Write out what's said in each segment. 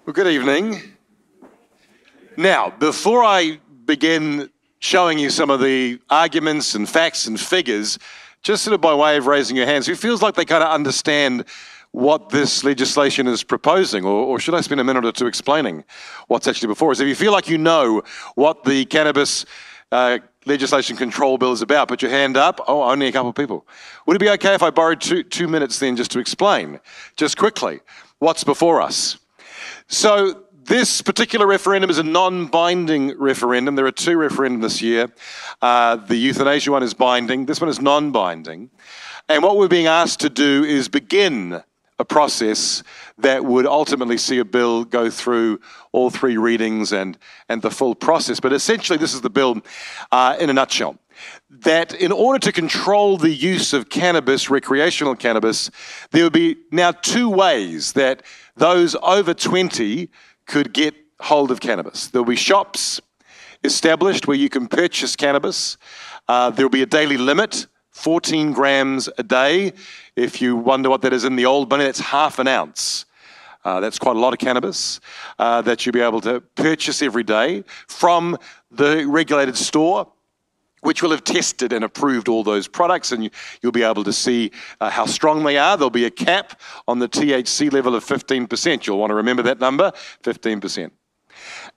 Well, good evening. Now, before I begin showing you some of the arguments and facts and figures, just sort of by way of raising your hands, who feels like they kind of understand what this legislation is proposing, or should I spend a minute or two explaining what's actually before us? If you feel like you know what the Cannabis Legislation Control Bill is about, put your hand up. Oh, only a couple of people. Would it be okay if I borrowed two minutes then just to explain, just quickly, what's before us? So this particular referendum is a non-binding referendum. There are two referendums this year. The euthanasia one is binding. This one is non-binding. And what we're being asked to do is begin a process that would ultimately see a bill go through all three readings and the full process. But essentially, this is the bill in a nutshell. That in order to control the use of cannabis, recreational cannabis, there would be now two ways that those over 20 could get hold of cannabis. There'll be shops established where you can purchase cannabis. There'll be a daily limit, 14 grams a day. If you wonder what that is in the old money, that's half an ounce. That's quite a lot of cannabis that you'll be able to purchase every day from the regulated store, which will have tested and approved all those products, and you'll be able to see how strong they are. There'll be a cap on the THC level of 15%. You'll want to remember that number, 15%.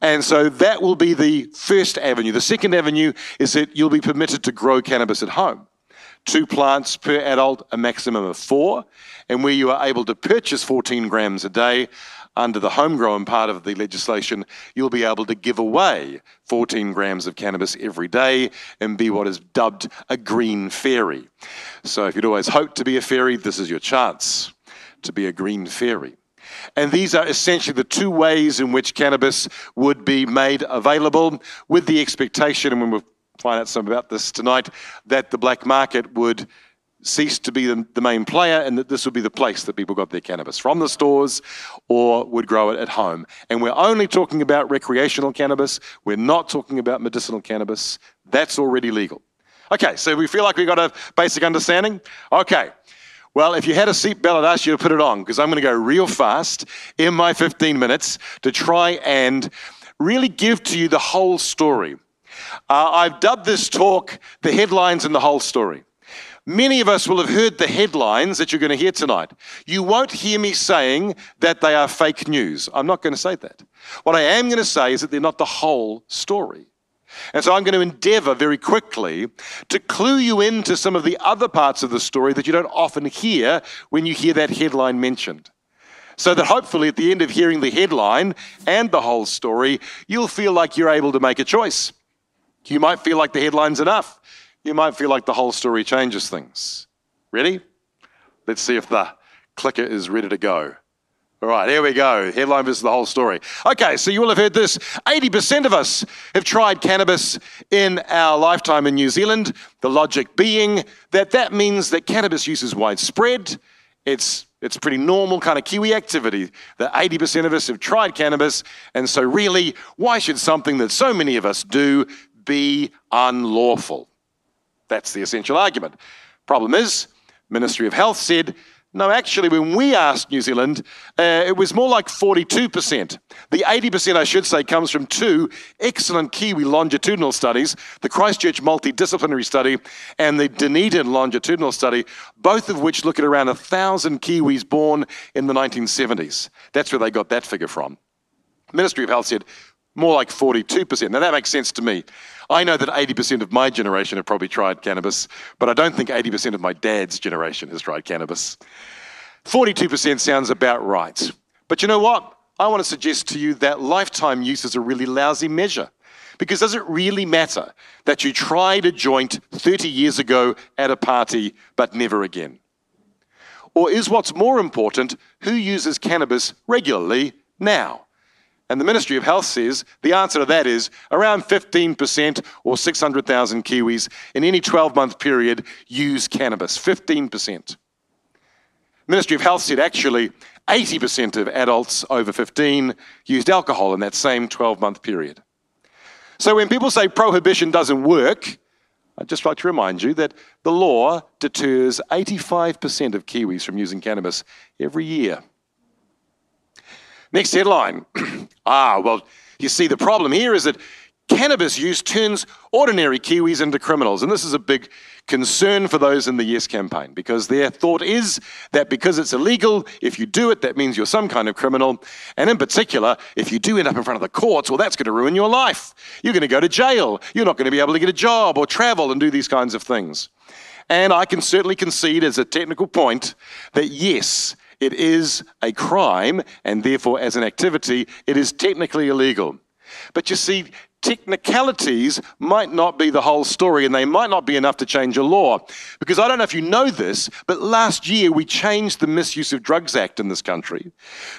And so that will be the first avenue. The second avenue is that you'll be permitted to grow cannabis at home. 2 plants per adult, a maximum of 4, and where you are able to purchase 14 grams a day, under the homegrown part of the legislation, you'll be able to give away 14 grams of cannabis every day and be what is dubbed a green fairy. So if you'd always hoped to be a fairy, this is your chance to be a green fairy. And these are essentially the two ways in which cannabis would be made available, with the expectation, and we'll find out some about this tonight, that the black market would cease to be the main player, and that this would be the place that people got their cannabis from, the stores, or would grow it at home. And we're only talking about recreational cannabis. We're not talking about medicinal cannabis. That's already legal. Okay, so we feel like we've got a basic understanding? Okay. Well, if you had a seatbelt, I'd ask you to put it on, because I'm going to go real fast in my 15 minutes to try and really give to you the whole story. I've dubbed this talk the headlines and the whole story. Many of us will have heard the headlines that you're going to hear tonight. You won't hear me saying that they are fake news. I'm not going to say that. What I am going to say is that they're not the whole story. And so I'm going to endeavor very quickly to clue you into some of the other parts of the story that you don't often hear when you hear that headline mentioned. So that hopefully at the end of hearing the headline and the whole story, you'll feel like you're able to make a choice. You might feel like the headline's enough. You might feel like the whole story changes things. Ready? Let's see if the clicker is ready to go. All right, here we go. Headline versus the whole story. Okay, so you will have heard this. 80% of us have tried cannabis in our lifetime in New Zealand. The logic being that means that cannabis use is widespread. It's pretty normal kind of Kiwi activity. That 80% of us have tried cannabis, and so really, why should something that so many of us do be unlawful? That's the essential argument. Problem is, Ministry of Health said, no, actually, when we asked New Zealand, it was more like 42%. The 80%, I should say, comes from 2 excellent Kiwi longitudinal studies, the Christchurch Multidisciplinary Study and the Dunedin Longitudinal Study, both of which look at around 1,000 Kiwis born in the 1970s. That's where they got that figure from. Ministry of Health said, more like 42%. Now, that makes sense to me. I know that 80% of my generation have probably tried cannabis, but I don't think 80% of my dad's generation has tried cannabis. 42% sounds about right. But you know what? I want to suggest to you that lifetime use is a really lousy measure. Because does it really matter that you tried a joint 30 years ago at a party, but never again? Or is what's more important, who uses cannabis regularly now? And the Ministry of Health says the answer to that is around 15% or 600,000 Kiwis in any 12-month period use cannabis, 15%. Ministry of Health said actually 80% of adults over 15 used alcohol in that same 12-month period. So when people say prohibition doesn't work, I'd just like to remind you that the law deters 85% of Kiwis from using cannabis every year. Next headline. Well, you see, the problem here is that cannabis use turns ordinary Kiwis into criminals. And this is a big concern for those in the Yes campaign, because their thought is that because it's illegal, if you do it, that means you're some kind of criminal. And in particular, if you do end up in front of the courts, well, that's going to ruin your life. You're going to go to jail. You're not going to be able to get a job or travel and do these kinds of things. And I can certainly concede as a technical point that yes, it is a crime, and therefore as an activity, it is technically illegal. But you see, technicalities might not be the whole story, and they might not be enough to change a law. Because I don't know if you know this, but last year we changed the Misuse of Drugs Act in this country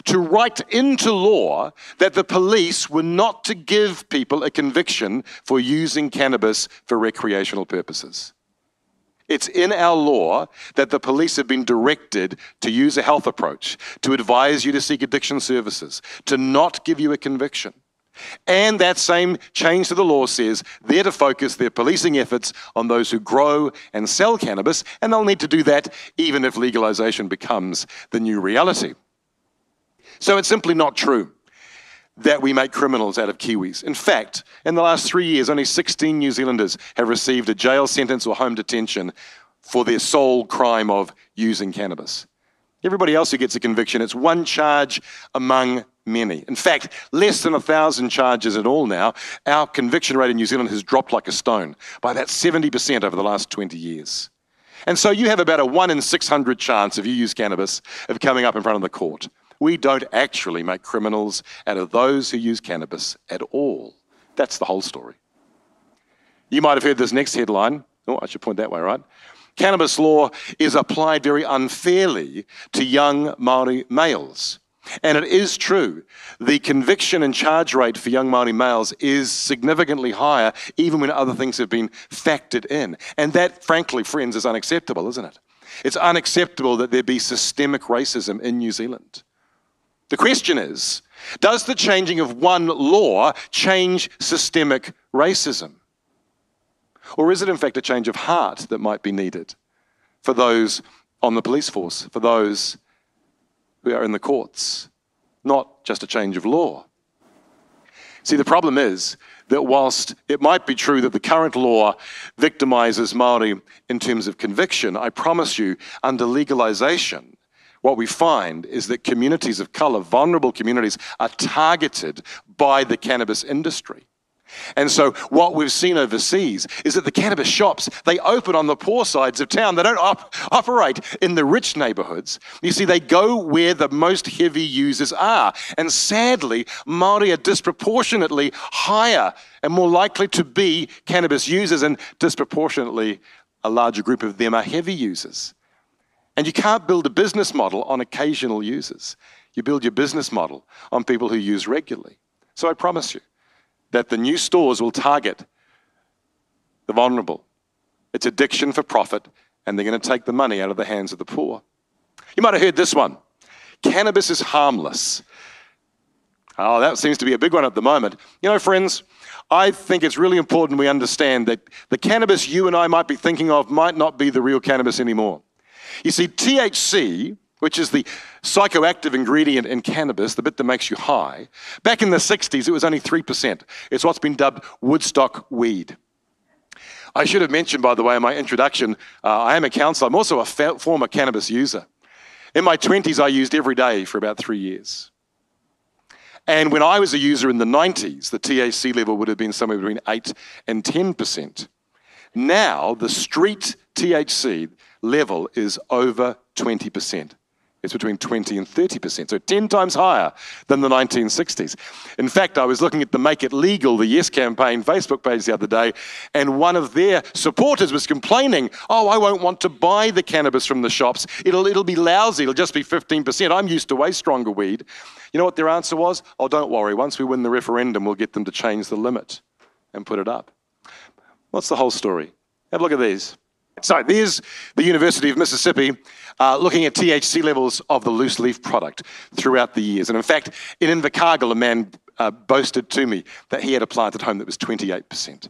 to write into law that the police were not to give people a conviction for using cannabis for recreational purposes. It's in our law that the police have been directed to use a health approach, to advise you to seek addiction services, to not give you a conviction. And that same change to the law says they're to focus their policing efforts on those who grow and sell cannabis, and they'll need to do that even if legalization becomes the new reality. So it's simply not true that we make criminals out of Kiwis. In fact, in the last 3 years, only 16 New Zealanders have received a jail sentence or home detention for their sole crime of using cannabis. Everybody else who gets a conviction, it's one charge among many. In fact, less than 1,000 charges in all now. Our conviction rate in New Zealand has dropped like a stone by about 70% over the last 20 years. And so you have about a 1 in 600 chance, if you use cannabis, of coming up in front of the court. We don't actually make criminals out of those who use cannabis at all. That's the whole story. You might have heard this next headline. Oh, I should point that way, right? Cannabis law is applied very unfairly to young Māori males. And it is true, the conviction and charge rate for young Māori males is significantly higher, even when other things have been factored in. And that, frankly, friends, is unacceptable, isn't it? It's unacceptable that there be systemic racism in New Zealand. The question is, does the changing of one law change systemic racism? Or is it in fact a change of heart that might be needed for those on the police force, for those who are in the courts, not just a change of law? See, the problem is that whilst it might be true that the current law victimizes Māori in terms of conviction, I promise you, under legalization, what we find is that communities of colour, vulnerable communities, are targeted by the cannabis industry. And so what we've seen overseas is that the cannabis shops, they open on the poor sides of town. They don't operate in the rich neighbourhoods. You see, they go where the most heavy users are. And sadly, Māori are disproportionately higher and more likely to be cannabis users, and disproportionately a larger group of them are heavy users. And you can't build a business model on occasional users. You build your business model on people who use regularly. So I promise you that the new stores will target the vulnerable. It's addiction for profit, and they're going to take the money out of the hands of the poor. You might have heard this one. Cannabis is harmless. Oh, that seems to be a big one at the moment. You know, friends, I think it's really important we understand that the cannabis you and I might be thinking of might not be the real cannabis anymore. You see, THC, which is the psychoactive ingredient in cannabis, the bit that makes you high, back in the 60s, it was only 3%. It's what's been dubbed Woodstock weed. I should have mentioned, by the way, in my introduction, I am a counsellor. I'm also a former cannabis user. In my 20s, I used every day for about 3 years. And when I was a user in the 90s, the THC level would have been somewhere between 8 and 10%. Now, the street THC level is over 20%. It's between 20 and 30%, so 10 times higher than the 1960s. In fact, I was looking at the Make It Legal, the Yes campaign Facebook page the other day, and one of their supporters was complaining, oh, I won't want to buy the cannabis from the shops. It'll be lousy. It'll just be 15%. I'm used to way stronger weed. You know what their answer was? Oh, don't worry. Once we win the referendum, we'll get them to change the limit and put it up. What's the whole story? Have a look at these. So there's the University of Mississippi looking at THC levels of the loose leaf product throughout the years. And in fact, in Invercargill, a man boasted to me that he had a plant at home that was 28%.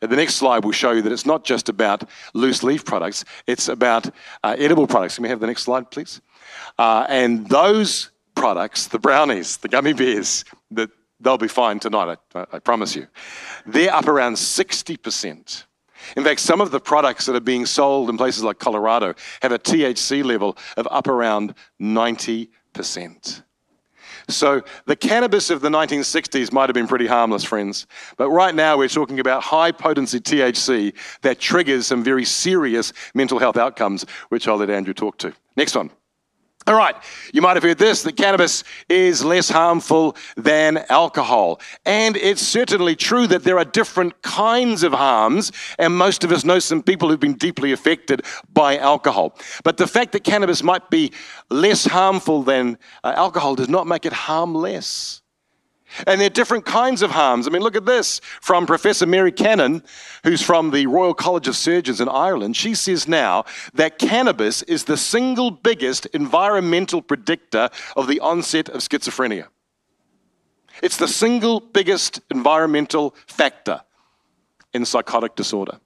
And the next slide will show you that it's not just about loose leaf products, it's about edible products. Can we have the next slide, please? And those products, the brownies, the gummy bears, they'll be fine tonight, I promise you. They're up around 60%. In fact, some of the products that are being sold in places like Colorado have a THC level of up around 90%. So the cannabis of the 1960s might have been pretty harmless, friends. But right now we're talking about high-potency THC that triggers some very serious mental health outcomes, which I'll let Andrew talk to. Next one. All right, you might have heard this, that cannabis is less harmful than alcohol. And it's certainly true that there are different kinds of harms, and most of us know some people who've been deeply affected by alcohol. But the fact that cannabis might be less harmful than alcohol does not make it harmless. And there are different kinds of harms. I mean, look at this from Professor Mary Cannon, who's from the Royal College of Surgeons in Ireland. She says now that cannabis is the single biggest environmental predictor of the onset of schizophrenia. It's the single biggest environmental factor in psychotic disorder.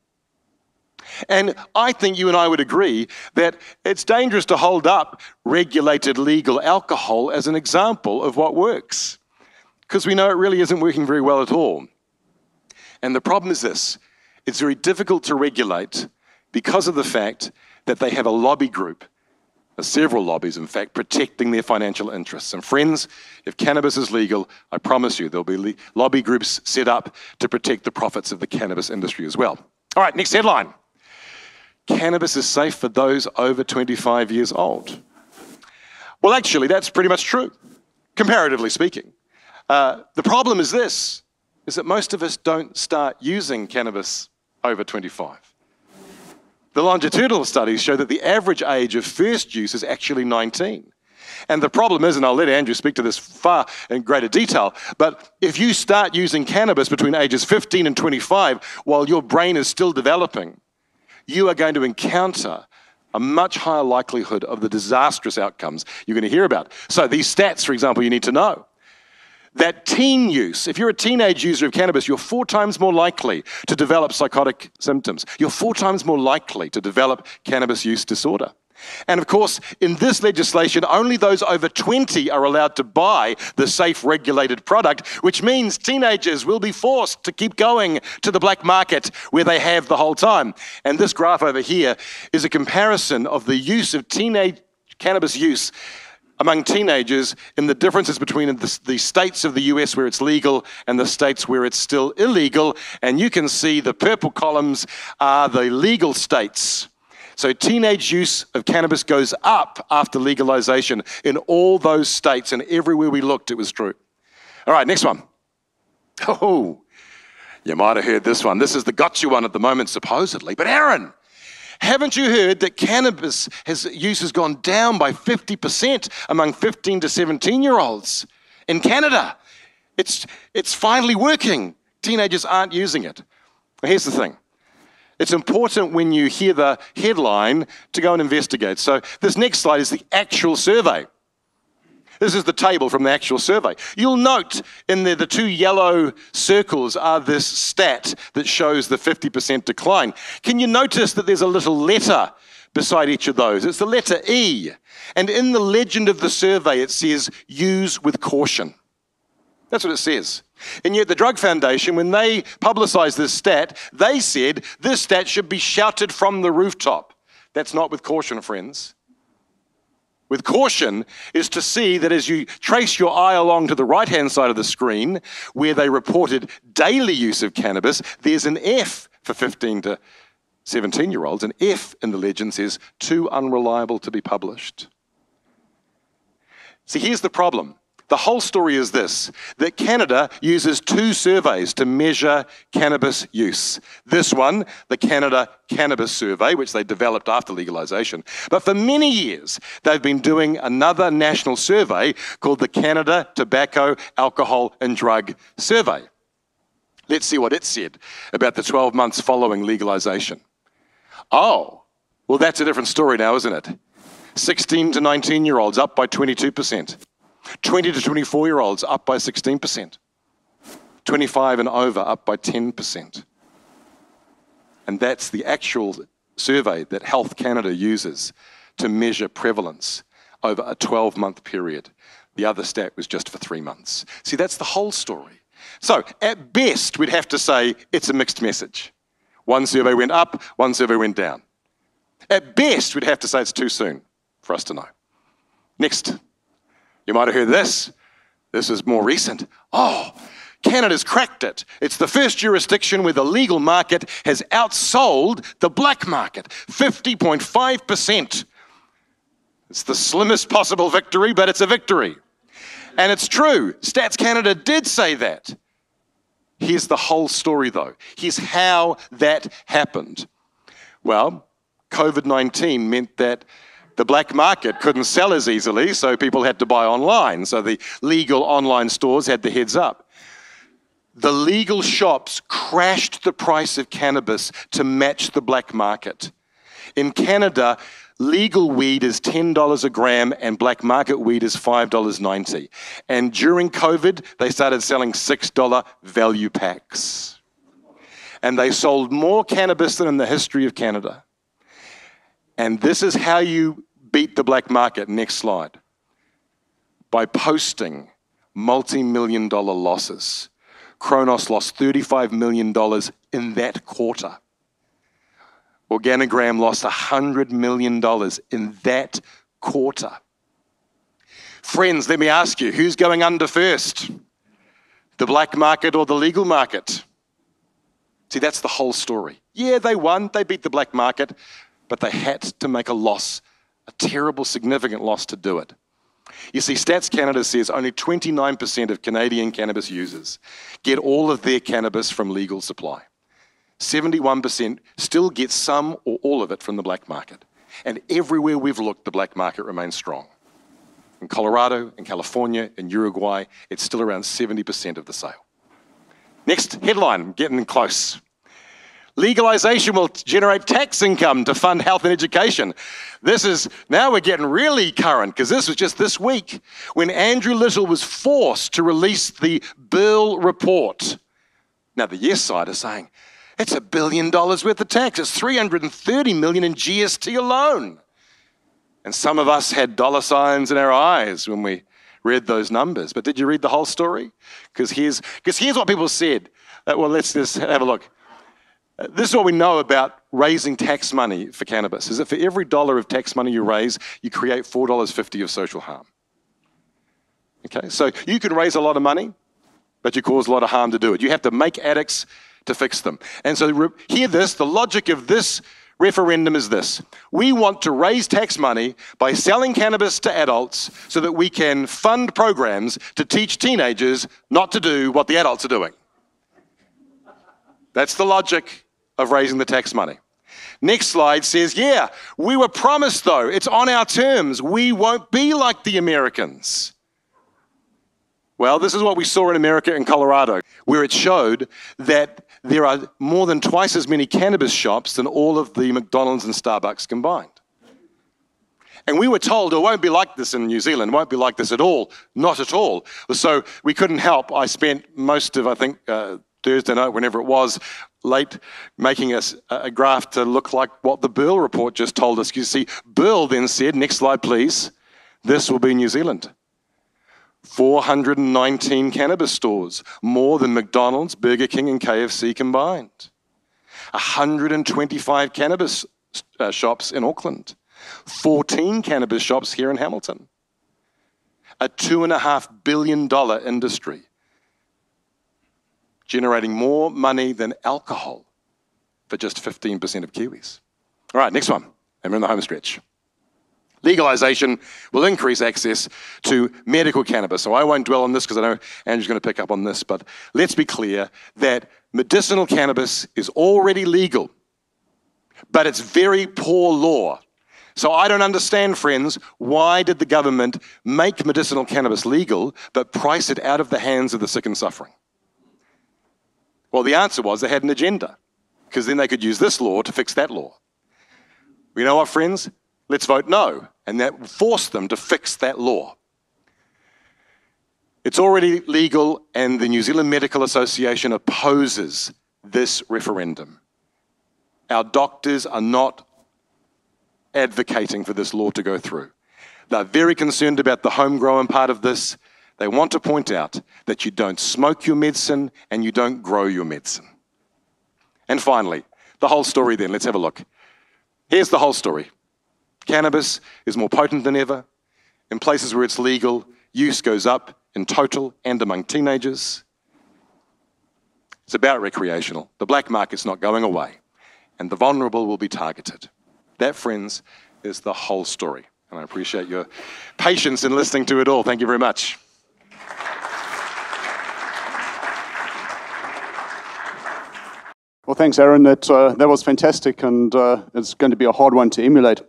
And I think you and I would agree that it's dangerous to hold up regulated legal alcohol as an example of what works, because we know it really isn't working very well at all. And the problem is this: it's very difficult to regulate because of the fact that they have a lobby group, several lobbies in fact, protecting their financial interests. And friends, if cannabis is legal, I promise you there'll be lobby groups set up to protect the profits of the cannabis industry as well. All right, next headline. Cannabis is safe for those over 25 years old. Well, actually, that's pretty much true, comparatively speaking. The problem is this, is that most of us don't start using cannabis over 25. The longitudinal studies show that the average age of first use is actually 19. And the problem is, and I'll let Andrew speak to this far in greater detail, but if you start using cannabis between ages 15 and 25 while your brain is still developing, you are going to encounter a much higher likelihood of the disastrous outcomes you're going to hear about. So these stats, for example, you need to know. That teen use, if you're a teenage user of cannabis, you're 4 times more likely to develop psychotic symptoms. You're 4 times more likely to develop cannabis use disorder. And of course, in this legislation, only those over 20 are allowed to buy the safe regulated product, which means teenagers will be forced to keep going to the black market where they have the whole time. And this graph over here is a comparison of the use of teenage cannabis use among teenagers in the differences between the states of the US where it's legal and the states where it's still illegal. And you can see the purple columns are the legal states. So teenage use of cannabis goes up after legalization in all those states, and everywhere we looked, it was true. All right, next one. Oh, you might have heard this one. This is the gotcha one at the moment, supposedly. But Aaron, haven't you heard that cannabis use has gone down by 50% among 15 to 17-year-olds in Canada? It's finally working. Teenagers aren't using it. Well, here's the thing. It's important when you hear the headline to go and investigate. So this next slide is the actual survey. This is the table from the actual survey. You'll note in there the 2 yellow circles are this stat that shows the 50% decline. Can you notice that there's a little letter beside each of those? It's the letter E. And in the legend of the survey, it says, use with caution. That's what it says. And yet the Drug Foundation, when they publicized this stat, they said this stat should be shouted from the rooftop. That's not with caution, friends. With caution is to see that as you trace your eye along to the right-hand side of the screen, where they reported daily use of cannabis, there's an F for 15 to 17-year-olds. An F in the legend says, too unreliable to be published. See, here's the problem. The whole story is this, that Canada uses 2 surveys to measure cannabis use. This one, the Canada Cannabis Survey, which they developed after legalization. But for many years, they've been doing another national survey called the Canada Tobacco, Alcohol and Drug Survey. Let's see what it said about the 12 months following legalization. Oh, well, that's a different story now, isn't it? 16 to 19-year-olds up by 22%. 20 to 24-year-olds up by 16%. 25 and over up by 10%. And that's the actual survey that Health Canada uses to measure prevalence over a 12-month period. The other stat was just for 3 months. See, that's the whole story. So at best, we'd have to say it's a mixed message. One survey went up, one survey went down. At best, we'd have to say it's too soon for us to know. Next. You might have heard this. This is more recent. Oh, Canada's cracked it. It's the first jurisdiction where the legal market has outsold the black market, 50.5%. It's the slimmest possible victory, but it's a victory. And it's true. Stats Canada did say that. Here's the whole story, though. Here's how that happened. Well, COVID-19 meant that the black market couldn't sell as easily, so people had to buy online. So the legal online stores had the heads up. The legal shops crashed the price of cannabis to match the black market. In Canada, legal weed is $10 a gram and black market weed is $5.90. And during COVID, they started selling $6 value packs. And they sold more cannabis than in the history of Canada. And this is how you beat the black market. Next slide. By posting multi-million-dollar losses. Kronos lost $35 million in that quarter. Organigram lost $100 million in that quarter. Friends, let me ask you, who's going under first? The black market or the legal market? See, that's the whole story. Yeah, they won, they beat the black market, but they had to make a loss, a terrible, significant loss to do it. You see, Stats Canada says only 29% of Canadian cannabis users get all of their cannabis from legal supply. 71% still get some or all of it from the black market. And everywhere we've looked, the black market remains strong. In Colorado, in California, in Uruguay, it's still around 70% of the sale. Next headline, getting close. Legalization will generate tax income to fund health and education. Now we're getting really current, because this was just this week when Andrew Little was forced to release the Bill report. Now the yes side is saying, it's $1 billion worth of tax. It's $330 million in GST alone. And some of us had dollar signs in our eyes when we read those numbers. But did you read the whole story? Because here's what people said. Well, let's just have a look. This is what we know about raising tax money for cannabis, is that for every dollar of tax money you raise, you create $4.50 of social harm. Okay, so you can raise a lot of money, but you cause a lot of harm to do it. You have to make addicts to fix them. And so hear this, the logic of this referendum is this. We want to raise tax money by selling cannabis to adults so that we can fund programs to teach teenagers not to do what the adults are doing. That's the logic of raising the tax money. Next slide says, yeah, we were promised though, it's on our terms, we won't be like the Americans. Well, this is what we saw in America and Colorado, where it showed that there are more than twice as many cannabis shops than all of the McDonald's and Starbucks combined. And we were told it won't be like this in New Zealand, it won't be like this at all, not at all. So we couldn't help. I spent most of, I think, Thursday night, whenever it was, late, making a graph to look like what the Burl report just told us. You see, Burl then said, next slide please, this will be New Zealand. 419 cannabis stores, more than McDonald's, Burger King and KFC combined. 125 cannabis shops in Auckland. 14 cannabis shops here in Hamilton. A $2.5 billion industry. Generating more money than alcohol for just 15% of Kiwis. All right, next one. And we're in the home stretch. Legalization will increase access to medical cannabis. So I won't dwell on this because I know Andrew's going to pick up on this, but let's be clear that medicinal cannabis is already legal, but it's very poor law. So I don't understand, friends, why did the government make medicinal cannabis legal but price it out of the hands of the sick and suffering? Well, the answer was they had an agenda, because then they could use this law to fix that law. You know what, friends? Let's vote no, and that will force them to fix that law. It's already legal, and the New Zealand Medical Association opposes this referendum. Our doctors are not advocating for this law to go through. They're very concerned about the homegrown part of this. They want to point out that you don't smoke your medicine and you don't grow your medicine. And finally, the whole story then. Let's have a look. Here's the whole story. Cannabis is more potent than ever. In places where it's legal, use goes up in total and among teenagers. It's about recreational. The black market's not going away, and the vulnerable will be targeted. That, friends, is the whole story. And I appreciate your patience in listening to it all. Thank you very much. Well, thanks, Aaron. That was fantastic, and it's going to be a hard one to emulate.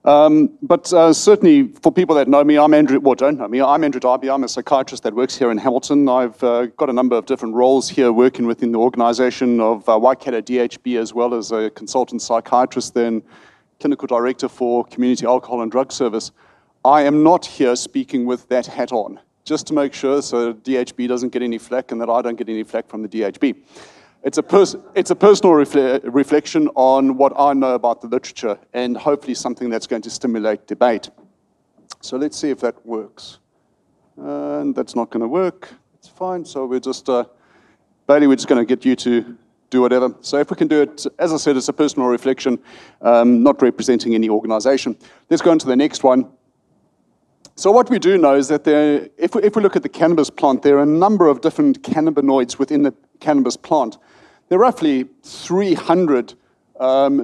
But certainly, for people that know me, I'm Andrew, well, don't know me, I'm Andrew Darby. I'm a psychiatrist that works here in Hamilton. I've got a number of different roles here working within the organization of Waikato DHB, as well as a consultant psychiatrist, then clinical director for Community Alcohol and Drug Service. I am not here speaking with that hat on, just to make sure so DHB doesn't get any flack and that I don't get any flack from the DHB. It's a personal reflection on what I know about the literature and hopefully something that's going to stimulate debate. So let's see if that works. And that's not going to work. It's fine. So we're just, Bailey, we're just going to get you to do whatever. So if we can do it, as I said, it's a personal reflection, not representing any organization. Let's go on to the next one. So what we do know is that if we look at the cannabis plant, there are a number of different cannabinoids within the cannabis plant. There are roughly 300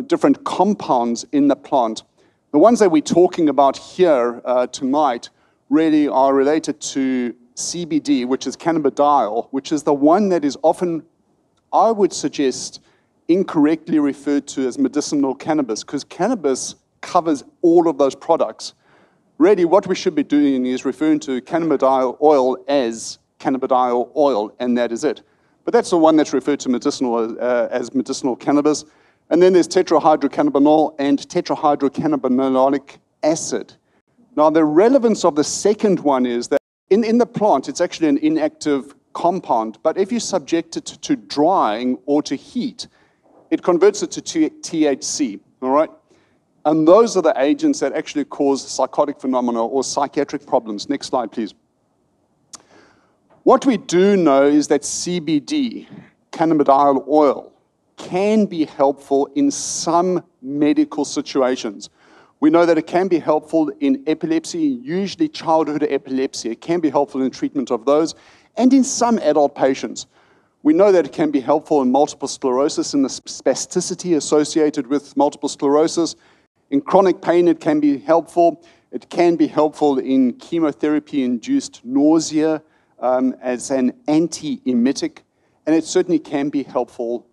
different compounds in the plant. The ones that we're talking about here tonight really are related to CBD, which is cannabidiol, which is the one that is often, I would suggest, incorrectly referred to as medicinal cannabis, because cannabis covers all of those products. Really, what we should be doing is referring to cannabidiol oil as cannabidiol oil, and that is it. But that's the one that's referred to as medicinal cannabis. And then there's tetrahydrocannabinol and tetrahydrocannabinolic acid. Now, the relevance of the second one is that in the plant, it's actually an inactive compound, but if you subject it to drying or to heat, it converts it to THC, all right? And those are the agents that actually cause psychotic phenomena or psychiatric problems. Next slide, please. What we do know is that CBD, cannabidiol oil, can be helpful in some medical situations. We know that it can be helpful in epilepsy, usually childhood epilepsy. It can be helpful in treatment of those, and in some adult patients. We know that it can be helpful in multiple sclerosis and the spasticity associated with multiple sclerosis. In chronic pain, it can be helpful. It can be helpful in chemotherapy-induced nausea as an anti-emetic, and it certainly can be helpful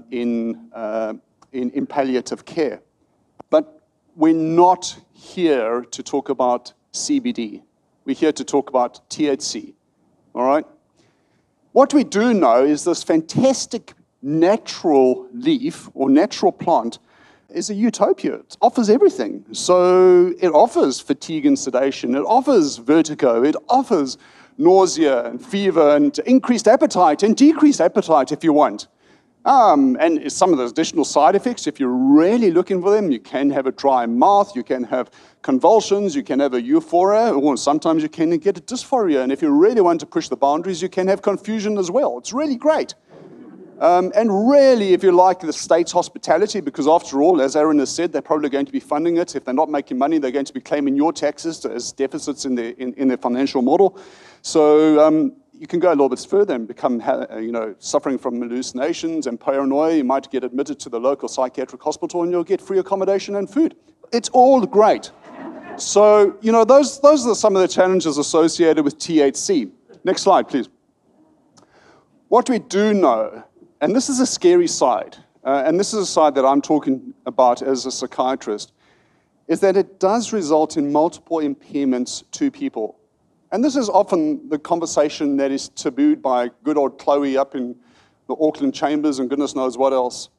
in palliative care. But we're not here to talk about CBD. We're here to talk about THC, all right? What we do know is this fantastic natural leaf or natural plant is a utopia. It offers everything. So it offers fatigue and sedation. It offers vertigo. It offers nausea and fever and increased appetite and decreased appetite if you want. And some of the additional side effects, if you're really looking for them, you can have a dry mouth, you can have convulsions, you can have a euphoria, or sometimes you can get a dysphoria. And if you really want to push the boundaries, you can have confusion as well. It's really great. And really, if you like the state's hospitality, because after all, as Aaron has said, they're probably going to be funding it. If they're not making money, they're going to be claiming your taxes as deficits in their financial model. So you can go a little bit further and become, suffering from hallucinations and paranoia. You might get admitted to the local psychiatric hospital and you'll get free accommodation and food. It's all great. So, those are some of the challenges associated with THC. Next slide, please. What we do know, and this is a scary side, and this is a side that I'm talking about as a psychiatrist, is that it does result in multiple impairments to people. And this is often the conversation that is tabooed by good old Chloe up in the Auckland Chambers and goodness knows what else.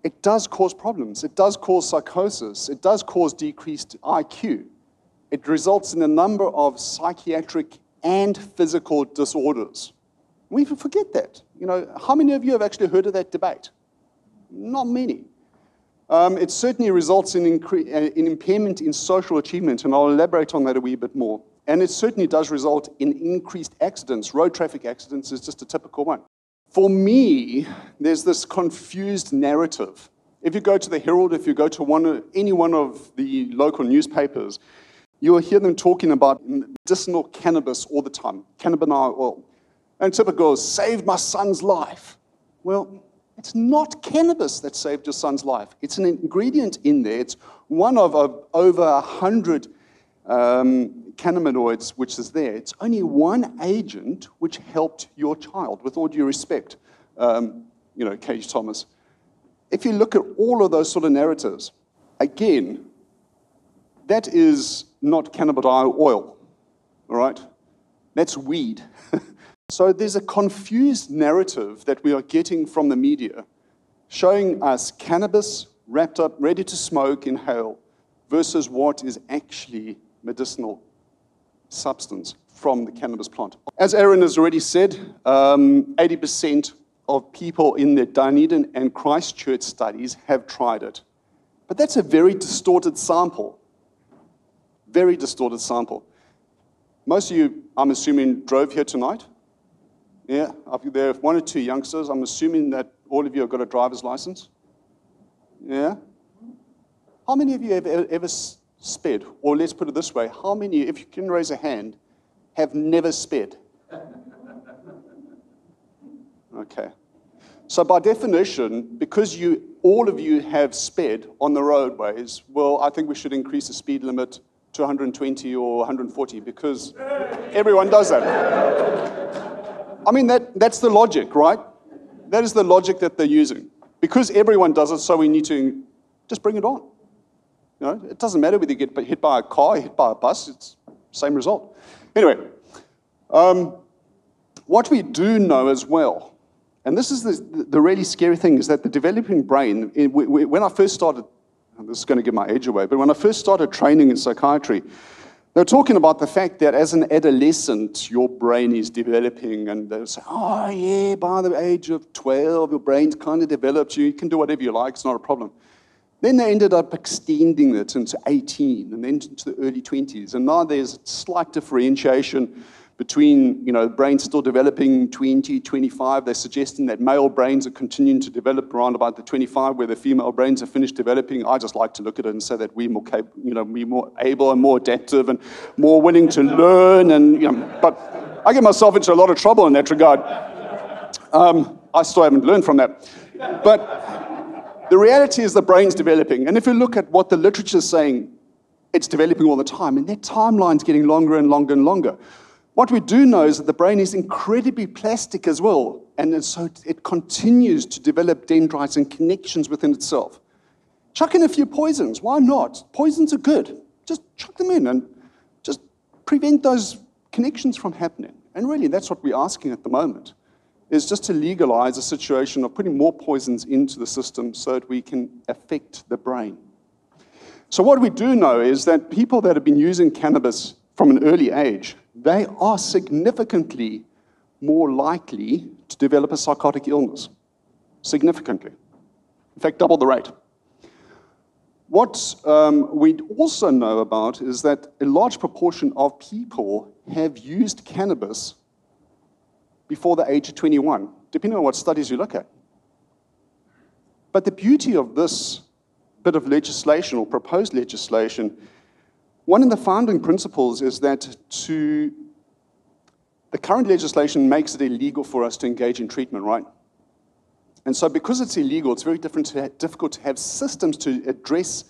It does cause problems. It does cause psychosis. It does cause decreased IQ. It results in a number of psychiatric and physical disorders. We forget that. How many of you have actually heard of that debate? Not many. It certainly results in impairment in social achievement, and I'll elaborate on that a wee bit more. And it certainly does result in increased accidents. Road traffic accidents is just a typical one. For me, there's this confused narrative. If you go to the Herald, if you go to any one of the local newspapers, you'll hear them talking about medicinal cannabis all the time, cannabinol oil. And typical, saved my son's life. Well, it's not cannabis that saved your son's life. It's an ingredient in there. It's one of over 100 cannabinoids which is there. It's only one agent which helped your child, with all due respect, Cage Thomas. If you look at all of those sort of narratives, again, that is not cannabidiol oil, all right? That's weed. So there's a confused narrative that we are getting from the media showing us cannabis wrapped up, ready to smoke, inhale, versus what is actually medicinal substance from the cannabis plant. As Aaron has already said, 80% of people in the Dunedin and Christchurch studies have tried it. But that's a very distorted sample. Very distorted sample. Most of you, I'm assuming, drove here tonight. Yeah, there are one or two youngsters. I'm assuming that all of you have got a driver's license. Yeah? How many of you have ever sped? Or let's put it this way, how many, if you can raise a hand, have never sped? Okay. So by definition, because all of you have sped on the roadways, well, I think we should increase the speed limit to 120 or 140 because everyone does that. I mean, that's the logic, right? That is the logic that they're using. Because everyone does it, so we need to just bring it on. You know, it doesn't matter whether you get hit by a car, hit by a bus, it's the same result. Anyway, what we do know as well, and this is the really scary thing, is that the developing brain, when I first started, this is going to give my age away, but when I first started training in psychiatry, they were talking about the fact that as an adolescent, your brain is developing, and they'll say, oh yeah, by the age of 12, your brain's kind of developed, you can do whatever you like, it's not a problem. Then they ended up extending it into 18, and then into the early 20s, and now there's slight differentiation between, the brain's still developing 20, 25. They're suggesting that male brains are continuing to develop around about the 25, where the female brains have finished developing. I just like to look at it and say that we're more we're more able and more adaptive and more willing to learn. And but I get myself into a lot of trouble in that regard. I still haven't learned from that. But the reality is the brain's developing. And if you look at what the literature is saying, it's developing all the time, and that timeline's getting longer and longer and longer. What we do know is that the brain is incredibly plastic as well, and so it continues to develop dendrites and connections within itself. Chuck in a few poisons, why not? Poisons are good. Just chuck them in and just prevent those connections from happening. And really, that's what we're asking at the moment, is just to legalize a situation of putting more poisons into the system so that we can affect the brain. So what we do know is that people that have been using cannabis from an early age, they are significantly more likely to develop a psychotic illness. Significantly. In fact, double the rate. What we also know about is that a large proportion of people have used cannabis before the age of 21, depending on what studies you look at. But the beauty of this bit of legislation or proposed legislation, one of the founding principles is that the current legislation makes it illegal for us to engage in treatment, right? And so because it's illegal, it's very difficult to have systems to address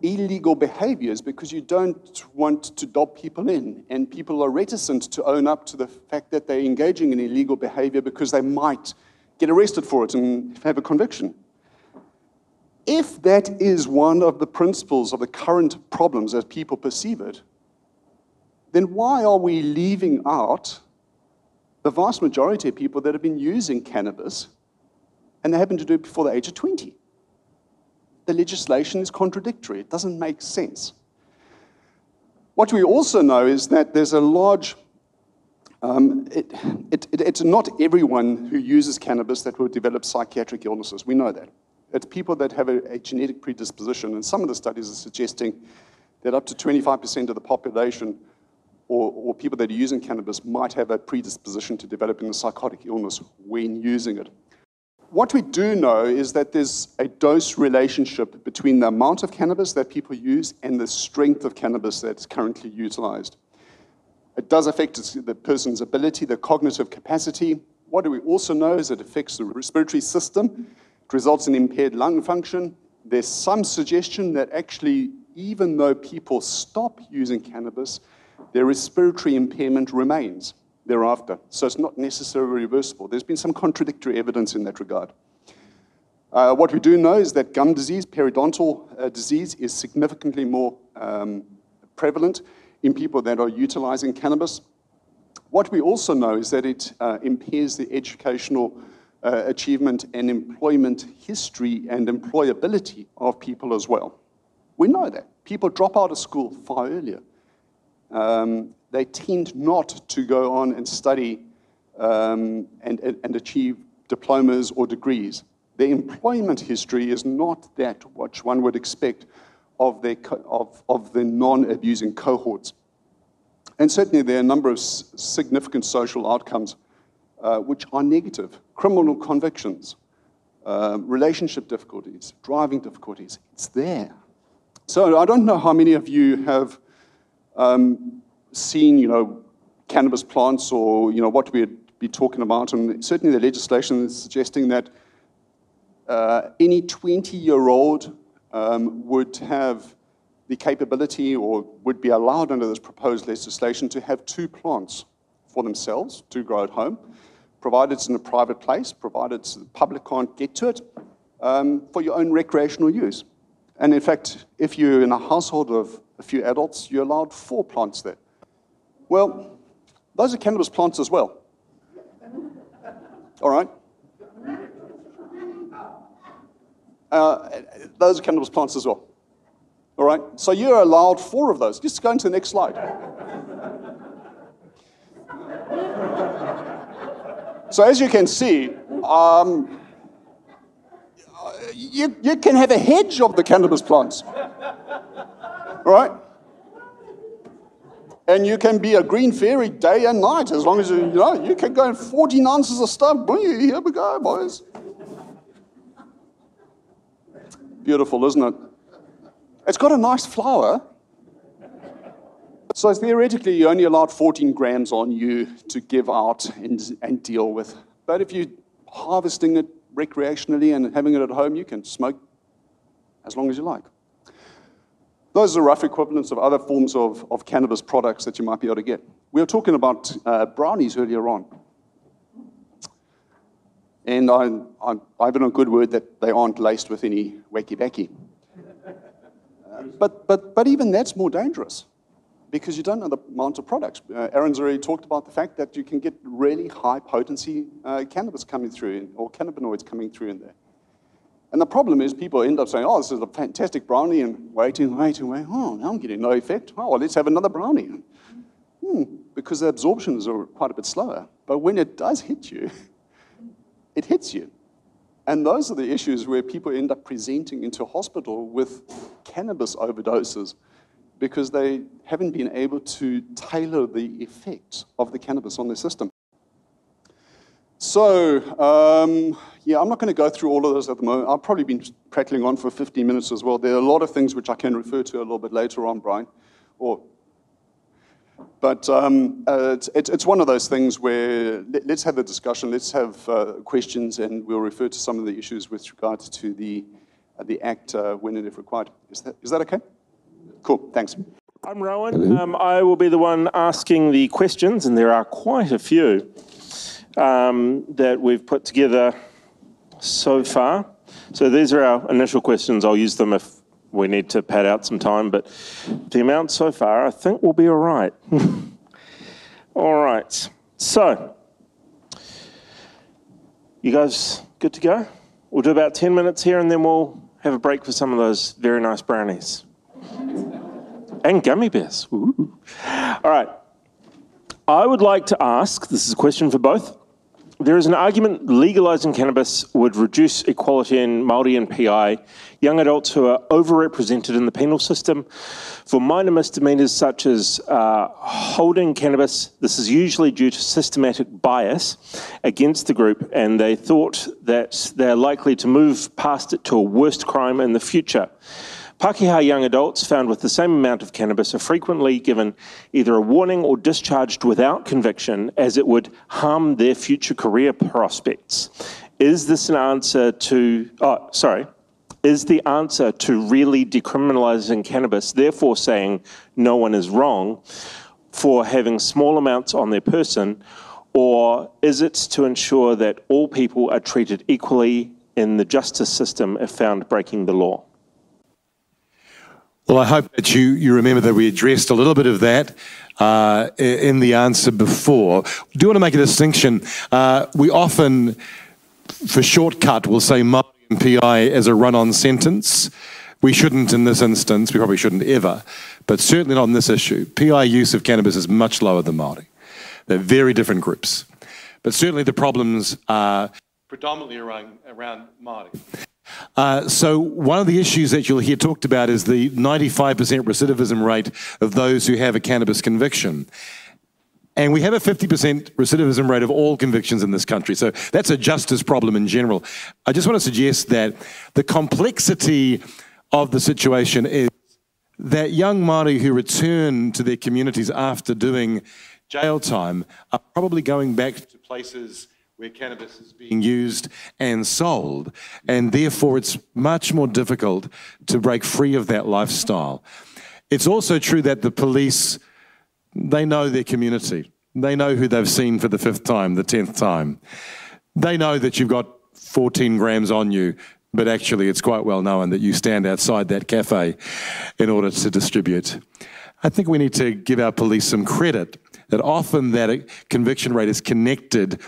illegal behaviors because you don't want to dob people in, and people are reticent to own up to the fact that they're engaging in illegal behavior because they might get arrested for it and have a conviction. If that is one of the principles of the current problems as people perceive it, then why are we leaving out the vast majority of people that have been using cannabis and they happen to do it before the age of 20? The legislation is contradictory. It doesn't make sense. What we also know is that there's a large, it's not everyone who uses cannabis that will develop psychiatric illnesses. We know that. It's people that have a genetic predisposition, and some of the studies are suggesting that up to 25% of the population or people that are using cannabis might have a predisposition to developing a psychotic illness when using it. What we do know is that there's a dose relationship between the amount of cannabis that people use and the strength of cannabis that's currently utilized. It does affect the person's ability, their cognitive capacity. What do we also know is it affects the respiratory system. It results in impaired lung function. There's some suggestion that actually, even though people stop using cannabis, their respiratory impairment remains thereafter. So it's not necessarily reversible. There's been some contradictory evidence in that regard. What we do know is that gum disease, periodontal disease, is significantly more prevalent in people that are utilizing cannabis. What we also know is that it impairs the educational achievement and employment history and employability of people as well. We know that. People drop out of school far earlier. They tend not to go on and study and achieve diplomas or degrees. Their employment history is not that which one would expect of the non-abusing cohorts. And certainly there are a number of significant social outcomes which are negative. Criminal convictions, relationship difficulties, driving difficulties. It's there. So I don't know how many of you have seen, cannabis plants or, what we'd be talking about. And certainly the legislation is suggesting that any 20-year-old would have the capability or would be allowed under this proposed legislation to have 2 plants for themselves to grow at home, provided it's in a private place, provided the public can't get to it, for your own recreational use. And in fact, if you're in a household of a few adults, you're allowed 4 plants there. Well, those are cannabis plants as well. All right? Those are cannabis plants as well. All right? So you're allowed 4 of those. Just go into the next slide. So as you can see, you can have a hedge of the cannabis plants. All right? And you can be a green fairy day and night, as long as you can go in 14 ounces of stuff. Here we go, boys. Beautiful, isn't it? It's got a nice flower. So theoretically, you're only allowed 14 grams on you to give out and deal with. But if you're harvesting it recreationally and having it at home, you can smoke as long as you like. Those are rough equivalents of other forms of cannabis products that you might be able to get. We were talking about brownies earlier on. And I have it on good word that they aren't laced with any wacky-backy. But even that's more dangerous because you don't know the amount of products. Aaron's already talked about the fact that you can get really high-potency cannabis coming through, or cannabinoids coming through in there. And the problem is people end up saying, oh, this is a fantastic brownie, and waiting. Oh, now I'm getting no effect. Oh, well, let's have another brownie. Because the absorptions are quite a bit slower. But when it does hit you, it hits you. And those are the issues where people end up presenting into hospital with cannabis overdoses because they haven't been able to tailor the effects of the cannabis on their system. So, I'm not going to go through all of those at the moment. I've probably been prattling on for 15 minutes as well. There are a lot of things which I can refer to a little bit later on, Brian. But it's one of those things where let's have a discussion, let's have questions, and we'll refer to some of the issues with regards to the Act when and if required. Is that okay? Cool, thanks. I'm Rowan. I will be the one asking the questions, and there are quite a few that we've put together so far. So these are our initial questions. I'll use them if we need to pad out some time, but the amount so far I think will be all right. All right. So, you guys good to go? We'll do about 10 minutes here and then we'll have a break for some of those very nice brownies. And gummy bears. Ooh. All right. I would like to ask, this is a question for both, There is an argument legalising cannabis would reduce equality in Māori and PI, young adults who are overrepresented in the penal system. For minor misdemeanours such as holding cannabis, this is usually due to systematic bias against the group, and they thought that they're likely to move past it to a worst crime in the future. Pākehā young adults found with the same amount of cannabis are frequently given either a warning or discharged without conviction, as it would harm their future career prospects. Is this an answer to, is the answer to really decriminalising cannabis, therefore saying no one is wrong for having small amounts on their person, or is it to ensure that all people are treated equally in the justice system if found breaking the law? Well, I hope that you remember that we addressed a little bit of that in the answer before. I do want to make a distinction. We often, for shortcut, will say Māori and PI as a run-on sentence. We shouldn't in this instance. We probably shouldn't ever, but certainly not on this issue. PI use of cannabis is much lower than Māori. They're very different groups. But certainly the problems are predominantly around Māori. So one of the issues that you'll hear talked about is the 95% recidivism rate of those who have a cannabis conviction. And we have a 50% recidivism rate of all convictions in this country. So that's a justice problem in general. I just want to suggest that the complexity of the situation is that young Māori who return to their communities after doing jail time are probably going back to places where cannabis is being used and sold, and therefore it's much more difficult to break free of that lifestyle. It's also true that the police, they know their community. They know who they've seen for the 5th time, the 10th time. They know that you've got 14 grams on you, but actually it's quite well known that you stand outside that cafe in order to distribute. I think we need to give our police some credit that often that conviction rate is connected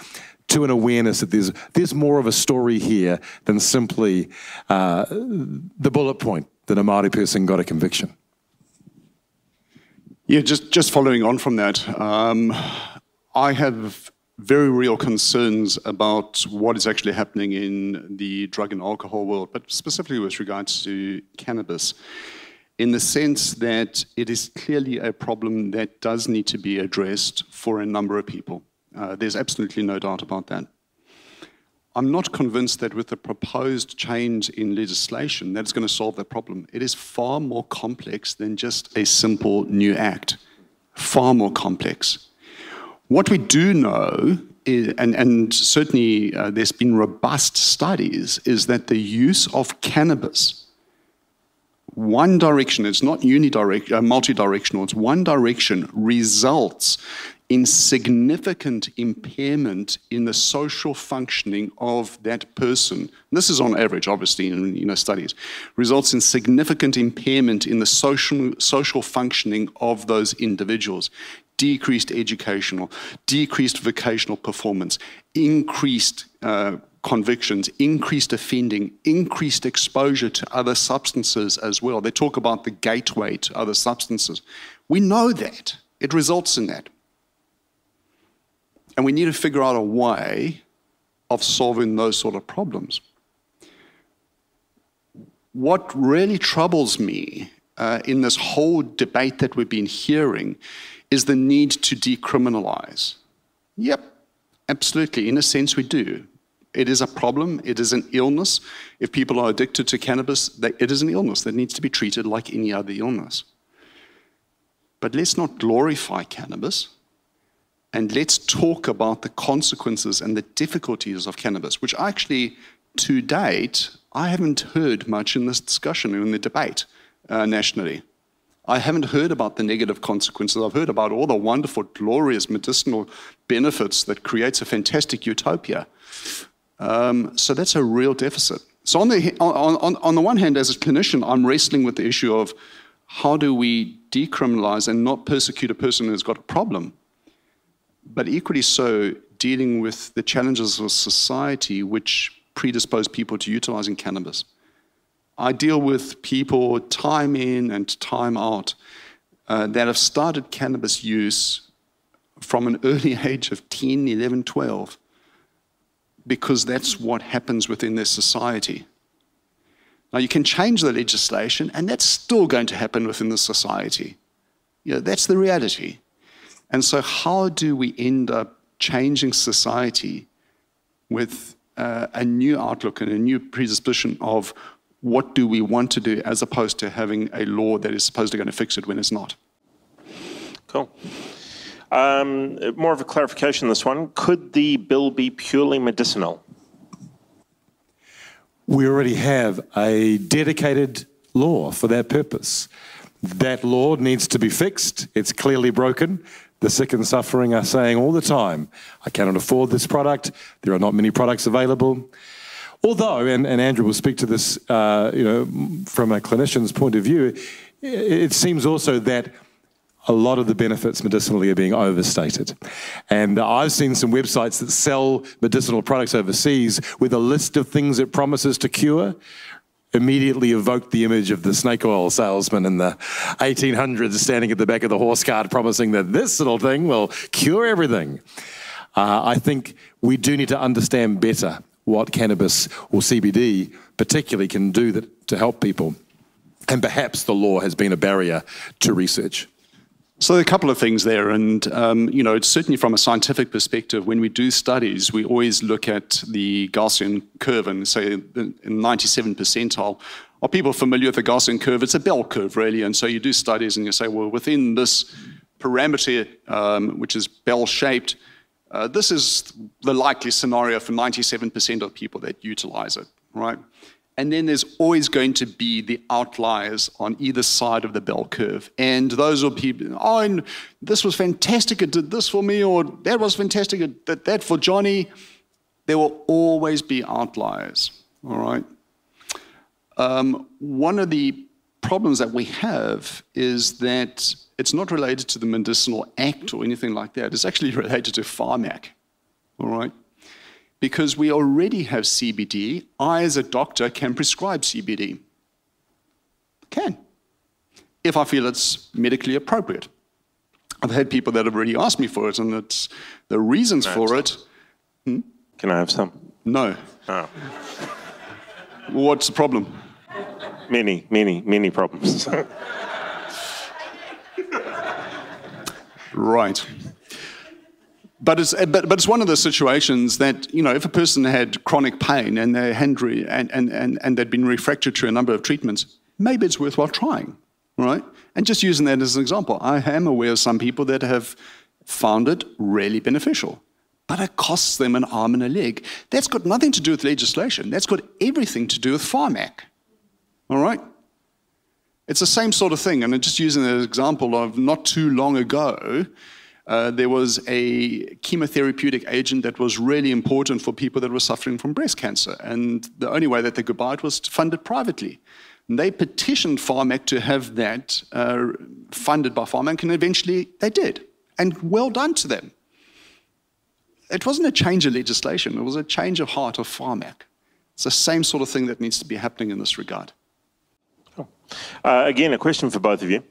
to an awareness that there's more of a story here than simply the bullet point that a Māori person got a conviction. Yeah, just following on from that, I have very real concerns about what is actually happening in the drug and alcohol world, but specifically with regards to cannabis, in the sense that it is clearly a problem that does need to be addressed for a number of people. There's absolutely no doubt about that. I'm not convinced that with the proposed change in legislation, that's going to solve that problem. It is far more complex than just a simple new act. Far more complex. What we do know, is, and certainly there's been robust studies, is that the use of cannabis, one direction, it's not multi-directional, it's one direction, results in significant impairment in the social functioning of that person. This is on average, obviously, in studies. Results in significant impairment in the social functioning of those individuals. Decreased educational, decreased vocational performance, increased convictions, increased offending, increased exposure to other substances as well. They talk about the gateway to other substances. We know that. It results in that. And we need to figure out a way of solving those sort of problems. What really troubles me in this whole debate that we've been hearing is the need to decriminalize. Yep, absolutely. In a sense, we do. It is a problem. It is an illness. If people are addicted to cannabis, it is an illness that needs to be treated like any other illness. But let's not glorify cannabis. And let's talk about the consequences and the difficulties of cannabis, which actually, to date, I haven't heard much in this discussion, in the debate nationally. I haven't heard about the negative consequences. I've heard about all the wonderful, glorious medicinal benefits that creates a fantastic utopia. So that's a real deficit. So on the one hand, as a clinician, I'm wrestling with the issue of how do we decriminalize and not persecute a person who's got a problem? But equally so, dealing with the challenges of society which predispose people to utilizing cannabis. I deal with people time in and time out that have started cannabis use from an early age of 10, 11, 12, because that's what happens within their society. Now, you can change the legislation, and that's still going to happen within the society. You know, that's the reality. And so how do we end up changing society with a new outlook and a new predisposition of what do we want to do, as opposed to having a law that is supposed to going to fix it when it's not? Cool. More of a clarification, this one. Could the bill be purely medicinal? We already have a dedicated law for that purpose. That law needs to be fixed. It's clearly broken. The sick and suffering are saying all the time, I cannot afford this product. There are not many products available. Although, and Andrew will speak to this, from a clinician's point of view, it seems also that a lot of the benefits medicinally are being overstated. And I've seen some websites that sell medicinal products overseas with a list of things it promises to cure, immediately evoke the image of the snake oil salesman in the 1800s standing at the back of the horse cart promising that this little thing will cure everything. I think we do need to understand better what cannabis or CBD particularly can do to help people. And perhaps the law has been a barrier to research. So there are a couple of things there, and it's certainly from a scientific perspective, when we do studies, we always look at the Gaussian curve and say in 97th percentile. Are people familiar with the Gaussian curve? It's a bell curve, really, and so you do studies and you say, well, within this parameter, which is bell-shaped, this is the likely scenario for 97% of people that utilize it, right? And then there's always going to be the outliers on either side of the bell curve. And those are people, and this was fantastic, it did this for me, or that was fantastic, it did that for Johnny. There will always be outliers, all right? One of the problems that we have is that it's not related to the Medicinal Act or anything like that. It's actually related to Pharmac, all right? Because we already have CBD. I, as a doctor, can prescribe CBD. Can. If I feel it's medically appropriate. I've had people that have already asked me for it, and it's the reasons for it. Can I have some? No. Oh. What's the problem? Many problems. Right. But it's one of those situations that, if a person had chronic pain and they and they'd been refracted to a number of treatments, maybe it's worthwhile trying, right? And just using that as an example, I am aware of some people that have found it really beneficial, but it costs them an arm and a leg. That's got nothing to do with legislation. That's got everything to do with Pharmac, all right? It's the same sort of thing, and I'm just using an example of not too long ago, there was a chemotherapeutic agent that was really important for people that were suffering from breast cancer. And the only way that they could buy it was to fund it privately. And they petitioned Pharmac to have that funded by Pharmac, and eventually they did. And well done to them. It wasn't a change of legislation. It was a change of heart of Pharmac. It's the same sort of thing that needs to be happening in this regard. Cool. Again, a question for both of you.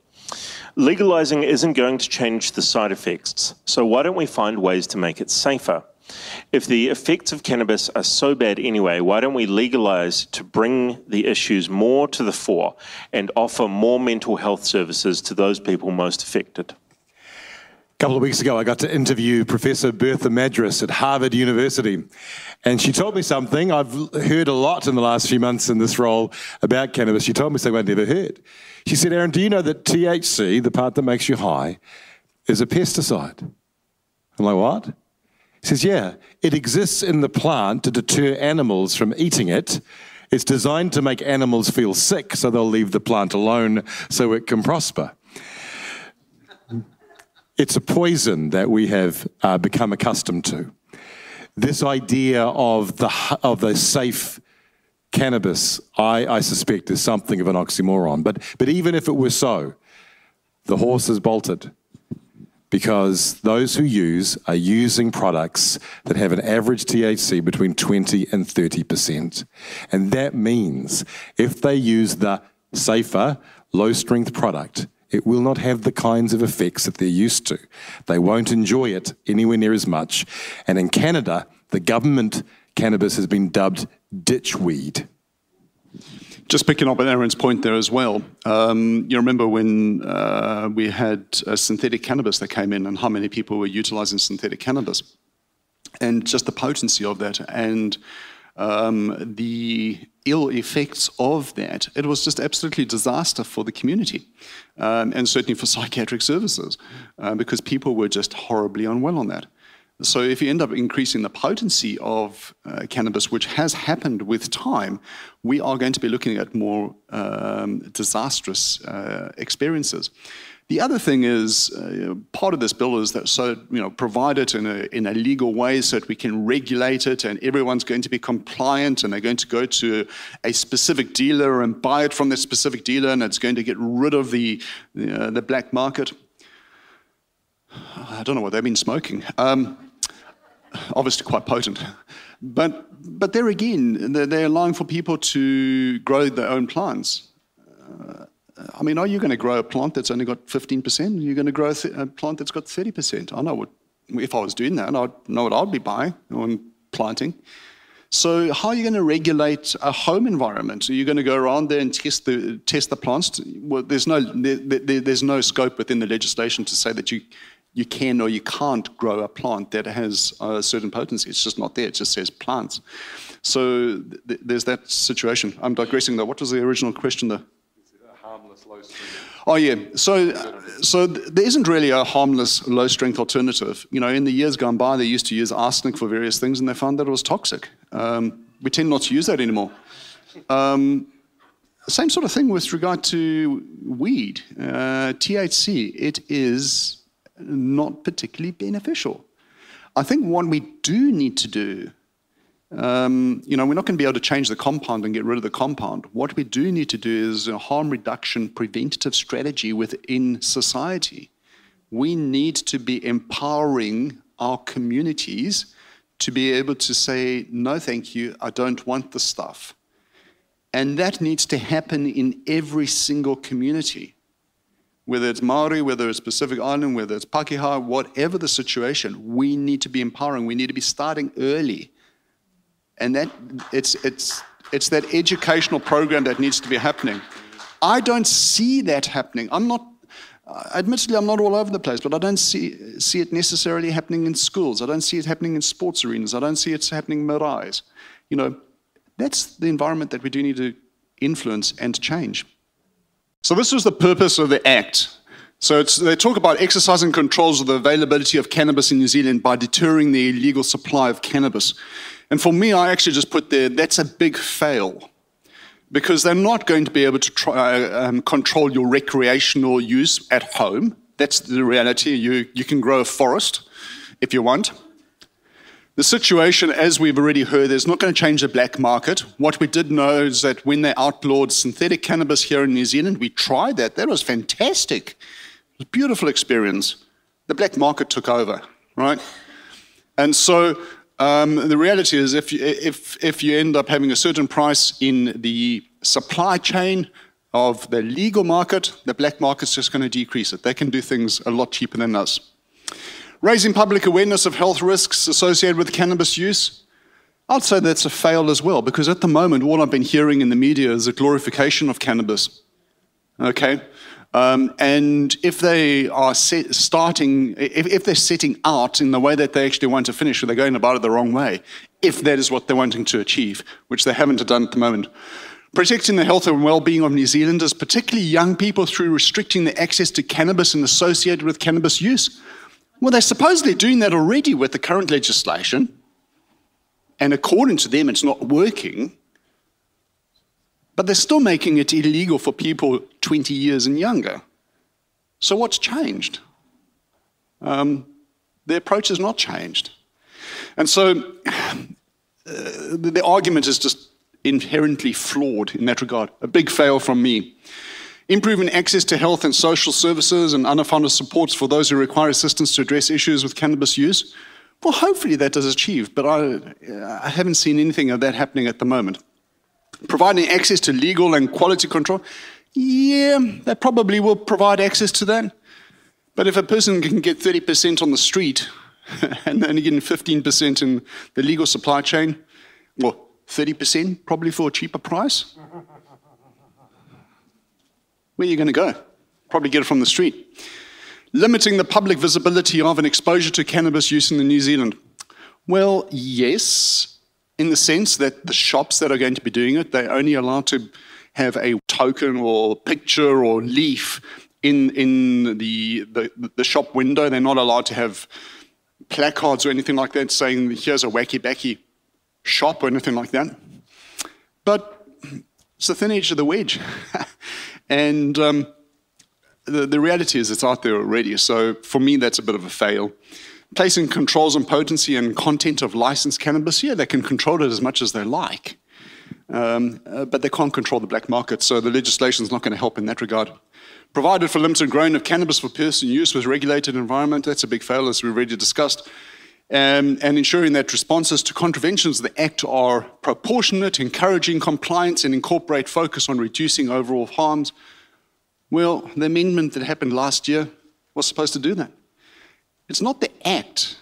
Legalising isn't going to change the side effects, so why don't we find ways to make it safer? If the effects of cannabis are so bad anyway, why don't we legalise to bring the issues more to the fore and offer more mental health services to those people most affected? A couple of weeks ago, I got to interview Professor Bertha Madras at Harvard University, and she told me something I've heard a lot in the last few months in this role about cannabis. She told me something I'd never heard. She said, Aaron, do you know that THC, the part that makes you high, is a pesticide? I'm like, what? He says, yeah, it exists in the plant to deter animals from eating it. It's designed to make animals feel sick, so they'll leave the plant alone so it can prosper. It's a poison that we have become accustomed to. This idea of the safe cannabis, I suspect, is something of an oxymoron. But even if it were so, the horse has bolted, because those who use are using products that have an average THC between 20 and 30%. And that means if they use the safer, low-strength product, it will not have the kinds of effects that they're used to. They won't enjoy it anywhere near as much. And in Canada, the government cannabis has been dubbed ditchweed. Just picking up on Aaron's point there as well. You remember when we had synthetic cannabis that came in and how many people were utilizing synthetic cannabis and just the potency of that and the ill effects of that. It was just absolutely disaster for the community and certainly for psychiatric services because people were just horribly unwell on that. So if you end up increasing the potency of cannabis, which has happened with time, we are going to be looking at more disastrous experiences. The other thing is, part of this bill is that provide it in a legal way so that we can regulate it and everyone's going to be compliant and they're going to go to a specific dealer and buy it from that specific dealer and it's going to get rid of the black market. I don't know what they've been smoking. Obviously quite potent. But there again, they're allowing for people to grow their own plants. I mean, are you going to grow a plant that's only got 15%? Are you going to grow a plant that's got 30%? I know what, if I was doing that, I'd know what I'd be buying or planting. So how are you going to regulate a home environment? Are you going to go around there and test the plants? Well, there's no scope within the legislation to say that you can or you can't grow a plant that has a certain potency. It's just not there. It just says plants. So there's that situation. I'm digressing though. What was the original question though? Harmless, low strength. Oh yeah. So there isn't really a harmless, low strength alternative. You know, in the years gone by, they used to use arsenic for various things, and they found that it was toxic. We tend not to use that anymore. Same sort of thing with regard to weed. THC. It is not particularly beneficial. I think what we do need to do, we're not going to be able to change the compound and get rid of the compound. What we do need to do is a harm reduction preventative strategy within society. We need to be empowering our communities to be able to say, no, thank you, I don't want the stuff. And that needs to happen in every single community. Whether it's Maori, whether it's Pacific Island, whether it's Pakeha, whatever the situation, we need to be empowering. We need to be starting early. And that it's that educational program that needs to be happening. I don't see that happening. Admittedly, I'm not all over the place, but I don't see it necessarily happening in schools. I don't see it happening in sports arenas. I don't see it happening in maraes. You know, that's the environment that we do need to influence and change. So this was the purpose of the Act. So they talk about exercising controls of the availability of cannabis in New Zealand by deterring the illegal supply of cannabis. And for me, I actually just put there, that's a big fail. Because they're not going to be able to control your recreational use at home. That's the reality. You can grow a forest if you want. The situation, as we've already heard, is not going to change the black market. What we did know is that when they outlawed synthetic cannabis here in New Zealand, we tried that. That was fantastic. It was a beautiful experience. The black market took over, right? And so the reality is if you end up having a certain price in the supply chain of the legal market, the black market's just going to decrease it. They can do things a lot cheaper than us. Raising public awareness of health risks associated with cannabis use, I'd say that's a fail as well, because at the moment, all I've been hearing in the media is a glorification of cannabis. Okay? And if they are if they're setting out in the way that they actually want to finish, they're going about it the wrong way, if that is what they're wanting to achieve, which they haven't done at the moment. Protecting the health and well-being of New Zealanders, particularly young people, through restricting the access to cannabis and associated with cannabis use. Well, they're supposedly doing that already with the current legislation, and according to them, it's not working, but they're still making it illegal for people 20 years and younger. So what's changed? The approach has not changed. And so the argument is just inherently flawed in that regard. A big fail from me. Improving access to health and social services and unfunded supports for those who require assistance to address issues with cannabis use. Well, hopefully that is achieved, but I haven't seen anything of that happening at the moment. Providing access to legal and quality control. Yeah, that probably will provide access to that. But if a person can get 30% on the street and only getting 15% in the legal supply chain, Well, 30% probably for a cheaper price. Where are you going to go? Probably get it from the street. Limiting the public visibility of an exposure to cannabis use in New Zealand. Well, yes, in the sense that the shops that are going to be doing it, they're only allowed to have a token or picture or leaf in the shop window. They're not allowed to have placards or anything like that saying, here's a wacky-backy shop or anything like that. But it's the thin edge of the wedge. And the reality is it's out there already. So for me, that's a bit of a fail. Placing controls on potency and content of licensed cannabis, yeah, they can control it as much as they like. But they can't control the black market, so the legislation is not going to help in that regard. Provided for limited growing of cannabis for personal use with regulated environment, that's a big fail, as we've already discussed. And ensuring that responses to contraventions of the Act are proportionate, encouraging compliance, and incorporate focus on reducing overall harms. Well, the amendment that happened last year was supposed to do that. It's not the Act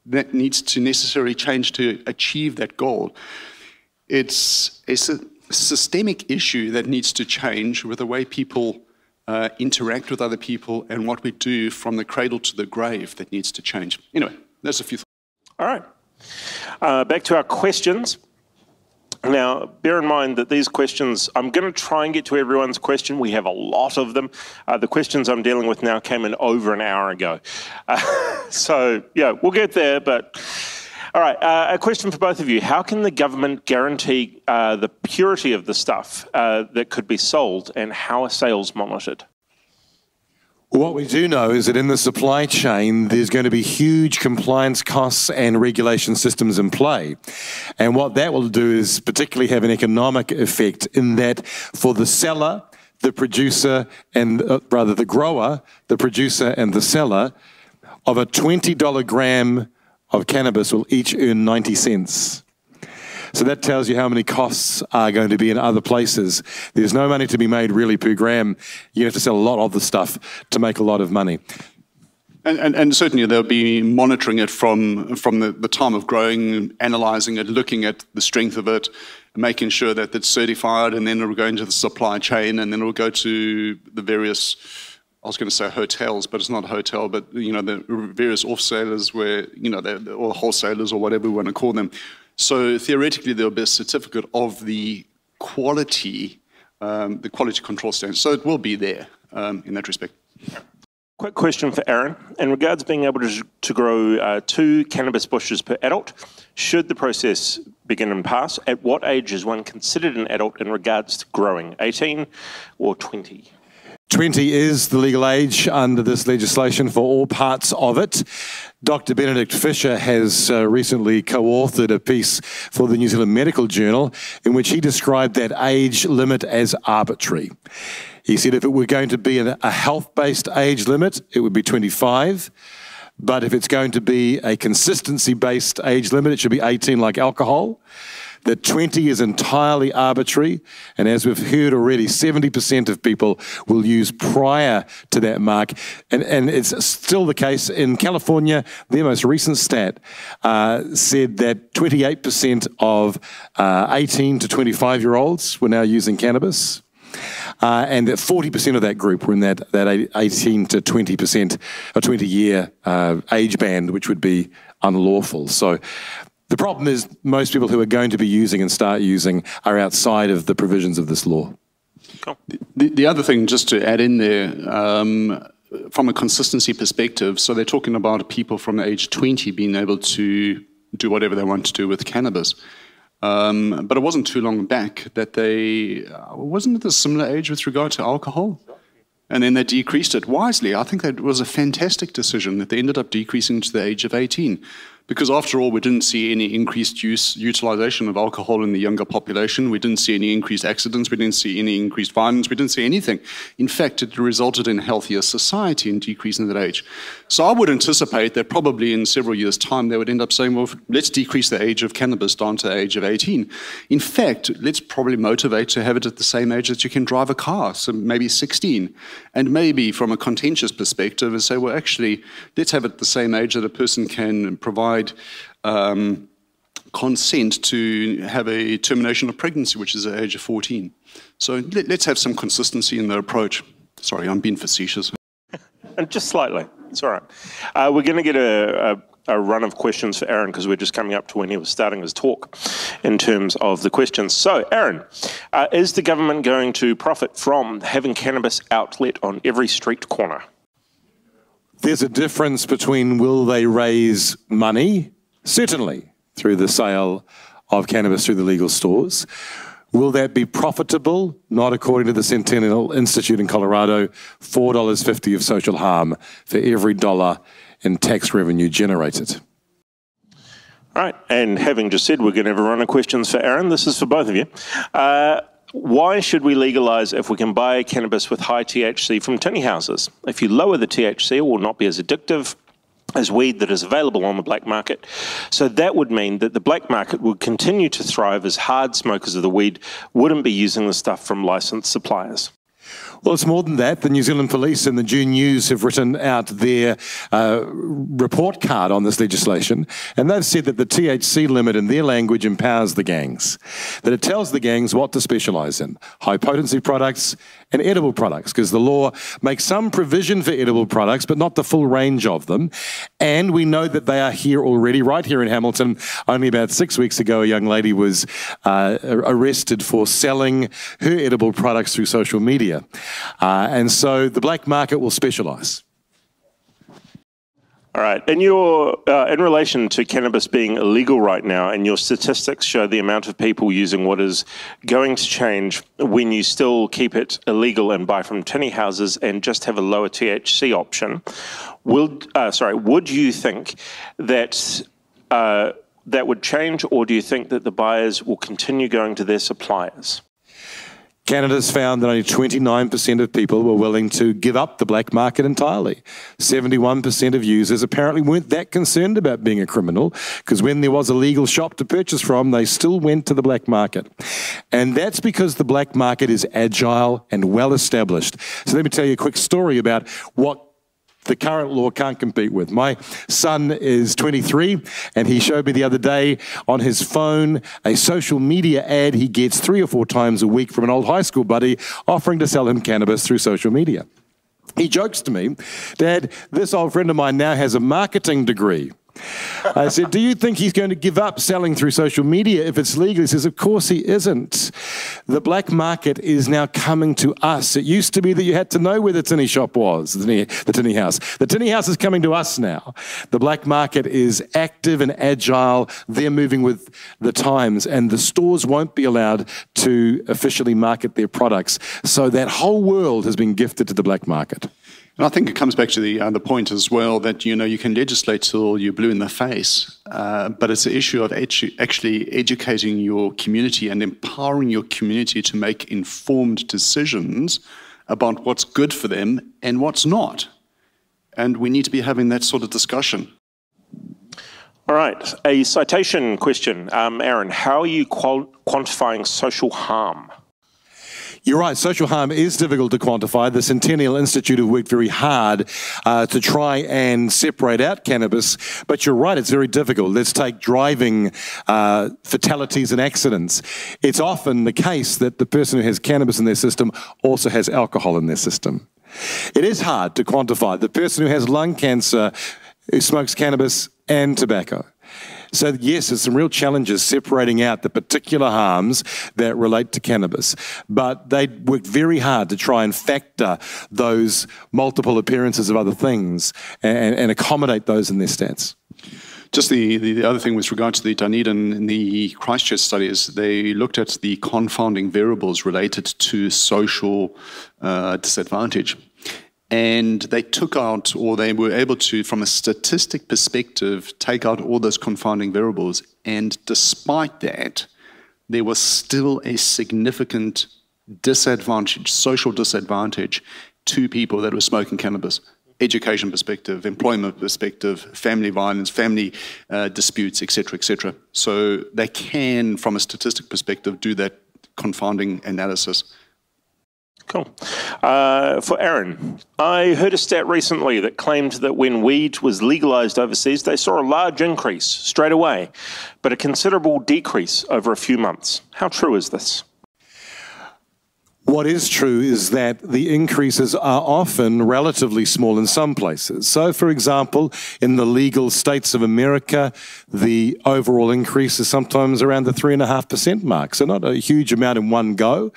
that needs to necessarily change to achieve that goal. It's a systemic issue that needs to change with the way people interact with other people and what we do from the cradle to the grave that needs to change. Anyway, there's a few thoughts. All right. Back to our questions. Now, bear in mind that these questions, I'm going to try and get to everyone's question. We have a lot of them. The questions I'm dealing with now came in over an hour ago. So, yeah, we'll get there, but... All right, a question for both of you. How can the government guarantee the purity of the stuff that could be sold, and how are sales monitored? What we do know is that in the supply chain, there's going to be huge compliance costs and regulation systems in play. And what that will do is particularly have an economic effect in that for the seller, the producer, and rather the grower, the producer and the seller, of a $20 gram of cannabis will each earn 90 cents. So that tells you how many costs are going to be in other places. There's no money to be made really per gram. You have to sell a lot of the stuff to make a lot of money. And certainly they'll be monitoring it from the time of growing, analysing it, looking at the strength of it, making sure that it's certified, and then it'll go into the supply chain, and then it'll go to the various, I was going to say hotels, but it's not a hotel, but you know, the various off-salers where, you know, or wholesalers or whatever we want to call them. So theoretically, there'll be a certificate of the quality control standards. So it will be there in that respect. Quick question for Aaron. In regards to being able to grow 2 cannabis bushes per adult, should the process begin and pass, at what age is one considered an adult in regards to growing, 18 or 20? 20 is the legal age under this legislation for all parts of it. Dr. Benedict Fisher has recently co-authored a piece for the New Zealand Medical Journal in which he described that age limit as arbitrary. He said if it were going to be a health-based age limit, it would be 25. But if it's going to be a consistency-based age limit, it should be 18 like alcohol. That 20 is entirely arbitrary, and as we've heard already, 70% of people will use prior to that mark, and it's still the case in California. Their most recent stat said that 28% of 18 to 25-year-olds were now using cannabis, and that 40% of that group were in that 18 to 20% or 20-year age band, which would be unlawful. So the problem is most people who are going to be using and start using are outside of the provisions of this law. Cool. The other thing, just to add in there, from a consistency perspective, so they're talking about people from age 20 being able to do whatever they want to do with cannabis. But it wasn't too long back that wasn't it a similar age with regard to alcohol? And then they decreased it wisely. I think that was a fantastic decision that they ended up decreasing to the age of 18. Because after all, we didn't see any increased utilization of alcohol in the younger population. We didn't see any increased accidents. We didn't see any increased violence. We didn't see anything. In fact, it resulted in a healthier society in decreasing that age. So I would anticipate that probably in several years' time, they would end up saying, well, let's decrease the age of cannabis down to the age of 18. In fact, let's probably motivate to have it at the same age that you can drive a car, so maybe 16. And maybe from a contentious perspective, and say, well, actually, let's have it at the same age that a person can provide consent to have a termination of pregnancy, which is at the age of 14. So let's have some consistency in the approach. Sorry, I'm being facetious. And just slightly, it's all right. We're going to get a run of questions for Aaron because we're just coming up to when he was starting his talk in terms of the questions. So, Aaron, is the government going to profit from having cannabis outlet on every street corner? There's a difference between will they raise money, certainly through the sale of cannabis through the legal stores. Will that be profitable? Not according to the Centennial Institute in Colorado, $4.50 of social harm for every dollar in tax revenue generated. All right, and having just said we're going to have a run of questions for Aaron, this is for both of you. Why should we legalise if we can buy cannabis with high THC from tinny houses? If you lower the THC, it will not be as addictive as weed that is available on the black market. So that would mean that the black market would continue to thrive as hard smokers of the weed wouldn't be using the stuff from licensed suppliers. Well, it's more than that. The New Zealand Police and the June News have written out their report card on this legislation, and they've said that the THC limit in their language empowers the gangs, that it tells the gangs what to specialise in, high-potency products and edible products, because the law makes some provision for edible products, but not the full range of them. And we know that they are here already, right here in Hamilton. Only about 6 weeks ago, a young lady was arrested for selling her edible products through social media. And so the black market will specialise. All right, and in relation to cannabis being illegal right now, and your statistics show the amount of people using what is going to change when you still keep it illegal and buy from tinny houses and just have a lower THC option, would you think that that would change, or do you think that the buyers will continue going to their suppliers? Canada's found that only 29% of people were willing to give up the black market entirely. 71% of users apparently weren't that concerned about being a criminal, because when there was a legal shop to purchase from, they still went to the black market. And that's because the black market is agile and well established. So let me tell you a quick story about what the current law can't compete with. My son is 23, and he showed me the other day on his phone a social media ad he gets 3 or 4 times a week from an old high school buddy offering to sell him cannabis through social media. He jokes to me, "Dad, this old friend of mine now has a marketing degree." I said, "Do you think he's going to give up selling through social media if it's legal?" He says, "Of course he isn't. The black market is now coming to us. It used to be that you had to know where the tinny shop was, the tinny house. The tinny house is coming to us now. The black market is active and agile. They're moving with the times, and the stores won't be allowed to officially market their products. So that whole world has been gifted to the black market." And I think it comes back to the point as well that, you can legislate till you're blue in the face, but it's an issue of actually educating your community and empowering your community to make informed decisions about what's good for them and what's not. And we need to be having that sort of discussion. All right, a citation question. Aaron, how are you quantifying social harm? You're right, social harm is difficult to quantify. The Centennial Institute have worked very hard to try and separate out cannabis, but you're right, it's very difficult. Let's take driving fatalities and accidents. It's often the case that the person who has cannabis in their system also has alcohol in their system. It is hard to quantify. The person who has lung cancer who smokes cannabis and tobacco. So yes, there's some real challenges separating out the particular harms that relate to cannabis. But they worked very hard to try and factor those multiple appearances of other things and accommodate those in their stats. Just the other thing with regard to the Dunedin and the Christchurch studies, they looked at the confounding variables related to social disadvantage. And they took out, or they were able to, from a statistic perspective, take out all those confounding variables. And despite that, there was still a significant disadvantage, social disadvantage, to people that were smoking cannabis. Education perspective, employment perspective, family violence, family disputes, etc., etc. So they can, from a statistic perspective, do that confounding analysis. Cool. For Aaron, I heard a stat recently that claimed that when weed was legalised overseas, they saw a large increase straight away, but a considerable decrease over a few months. How true is this? What is true is that the increases are often relatively small in some places. So, for example, in the legal states of America, the overall increase is sometimes around the 3.5% mark. So not a huge amount in one go.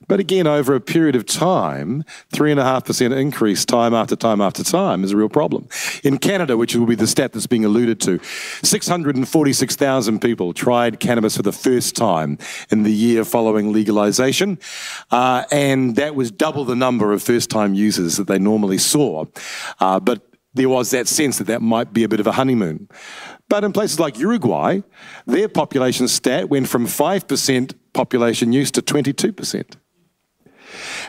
But again, over a period of time, 3.5% increase time after time after time is a real problem. In Canada, which will be the stat that's being alluded to, 646,000 people tried cannabis for the first time in the year following legalization. And that was double the number of first-time users that they normally saw. But there was that sense that that might be a bit of a honeymoon. But in places like Uruguay, their population stat went from 5% population use to 22%.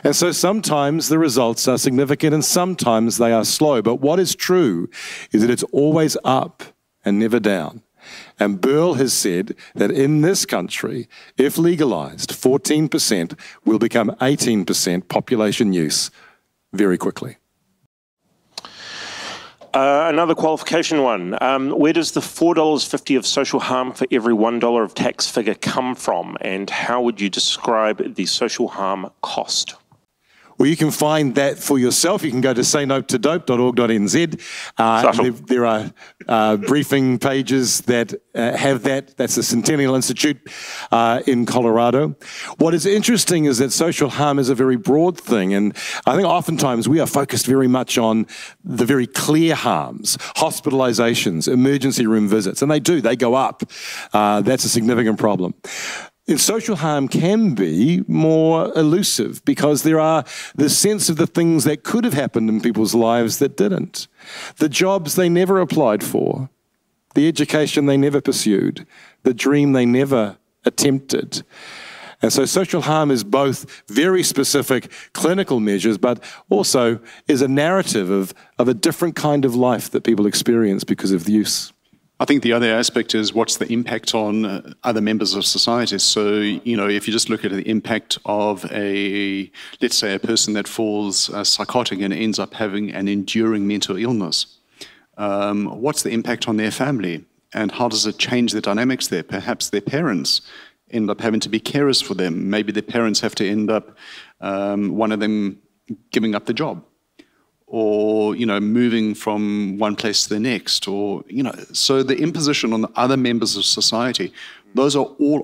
And so sometimes the results are significant and sometimes they are slow. But what is true is that it's always up and never down. And Burl has said that in this country, if legalised, 14% will become 18% population use very quickly. Another qualification one. Where does the $4.50 of social harm for every $1 of tax figure come from? And how would you describe the social harm cost? Well, you can find that for yourself. You can go to saynotodope.org.nz. There are briefing pages that have that. That's the Centennial Institute in Colorado. What is interesting is that social harm is a very broad thing, and I think oftentimes we are focused very much on the very clear harms, hospitalizations, emergency room visits, and they go up. That's a significant problem. And social harm can be more elusive because there are the sense of the things that could have happened in people's lives that didn't. The jobs they never applied for, the education they never pursued, the dream they never attempted. And so social harm is both very specific clinical measures, but also is a narrative of a different kind of life that people experience because of the use. I think the other aspect is what's the impact on other members of society. So, you know, if you just look at the impact of let's say a person that falls psychotic and ends up having an enduring mental illness, what's the impact on their family? And how does it change the dynamics there? Perhaps their parents end up having to be carers for them. Maybe their parents have to end up, one of them giving up the job, or, you know, moving from one place to the next, or, you know, so the imposition on the other members of society, those are all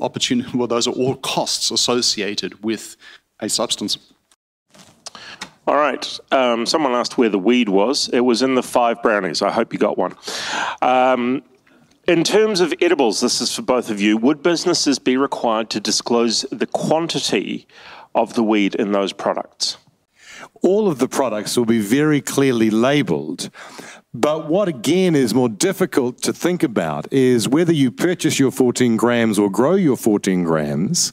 those are all costs associated with a substance. All right. Someone asked where the weed was. It was in the 5 brownies. I hope you got one. In terms of edibles, this is for both of you, would businesses be required to disclose the quantity of the weed in those products? All of the products will be very clearly labelled. But what again is more difficult to think about is whether you purchase your 14 grams or grow your 14 grams,